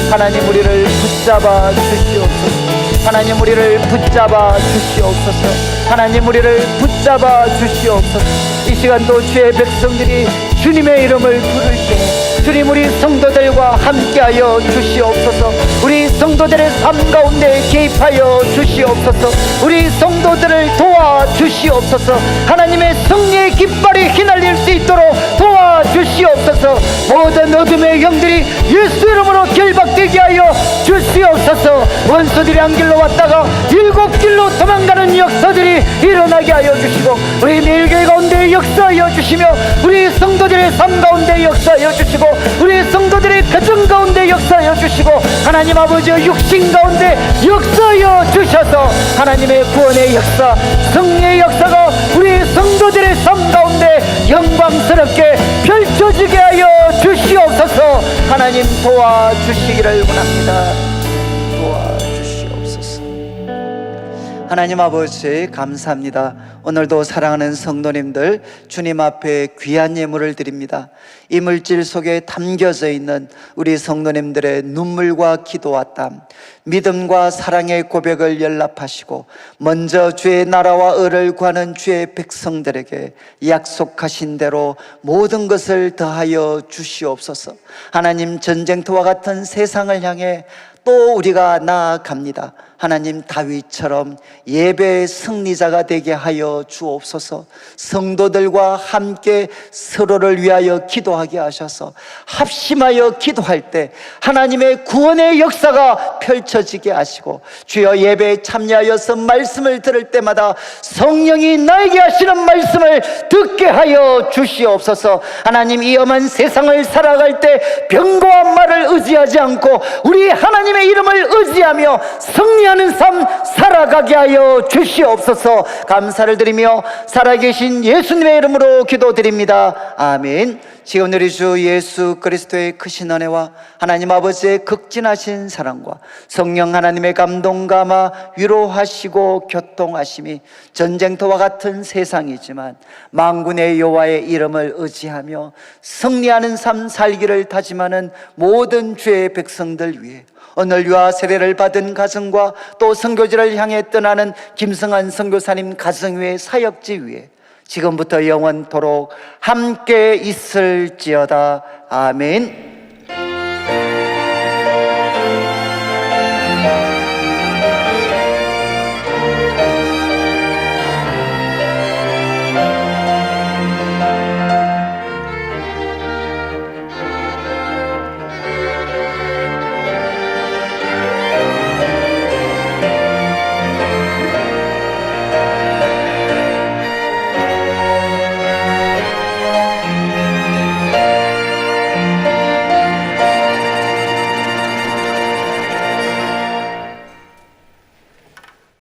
하나님, 우리를 붙잡아 주시옵소서. 하나님, 우리를 붙잡아 주시옵소서. 하나님, 우리를 붙잡아 주시옵소서. 이 시간도 주의 백성들이 주님의 이름을 부를 때 주님, 우리 성도들과 함께하여 주시옵소서. 우리 성도들의 삶 가운데 개입하여 주시옵소서. 우리 성도들을 도와주시옵소서. 하나님의 승리의 깃발이 휘날릴 수 있도록 도와주시옵소서. 모든 어둠의 영들이 예수 이름으로 결박되게 하여 주시옵소서. 원수들이 한 길로 왔다가 7길로 도망가는 역사들이 일어나게 하여 주시고, 우리 매일교회 가운데 역사하여 주시며, 우리 성도들의 삶 가운데 역사하여 주시고, 우리 성도들의 가정 가운데 역사하여 주시고, 하나님 아버지의 육신 가운데 역사하여 주셔서 하나님의 구원의 역사, 승리의 역사가 우리 성도들의 삶 가운데 영광스럽게 펼쳐지게 하여 주시옵소서. 하나님, 도와주시기를 원합니다. 도와주시옵소서. 하나님 아버지 감사합니다. 오늘도 사랑하는 성도님들 주님 앞에 귀한 예물을 드립니다. 이 물질 속에 담겨져 있는 우리 성도님들의 눈물과 기도와 땀, 믿음과 사랑의 고백을 연락하시고 먼저 주의 나라와 의를 구하는 주의 백성들에게 약속하신 대로 모든 것을 더하여 주시옵소서. 하나님, 전쟁터와 같은 세상을 향해 또 우리가 나아갑니다. 하나님, 다윗처럼 예배의 승리자가 되게 하여 주옵소서. 성도들과 함께 서로를 위하여 기도하게 하셔서 합심하여 기도할 때 하나님의 구원의 역사가 펼쳐지게 하시고, 주여 예배에 참여하여서 말씀을 들을 때마다 성령이 나에게 하시는 말씀을 듣게 하여 주시옵소서. 하나님, 이 험한 세상을 살아갈 때 병거와 말을 의지하지 않고 우리 하나님의 이름을 의지하며 승리하는 삶 살아가게 하여 주시옵소서. 감사를 드리며 살아계신 예수님의 이름으로 기도드립니다. 아멘. 지금 우리 주 예수 그리스도의 크신 은혜와 하나님 아버지의 극진하신 사랑과 성령 하나님의 감동 감화 위로하시고 교통하심이 전쟁터와 같은 세상이지만 만군의 여호와의 이름을 의지하며 승리하는 삶 살기를 다짐하는 모든 주의 백성들 위해 오늘 유아 세례를 받은 가정과 또 선교지를 향해 떠나는 김성한 선교사님 가정 위에 사역지 위에 지금부터 영원토록 함께 있을지어다. 아멘.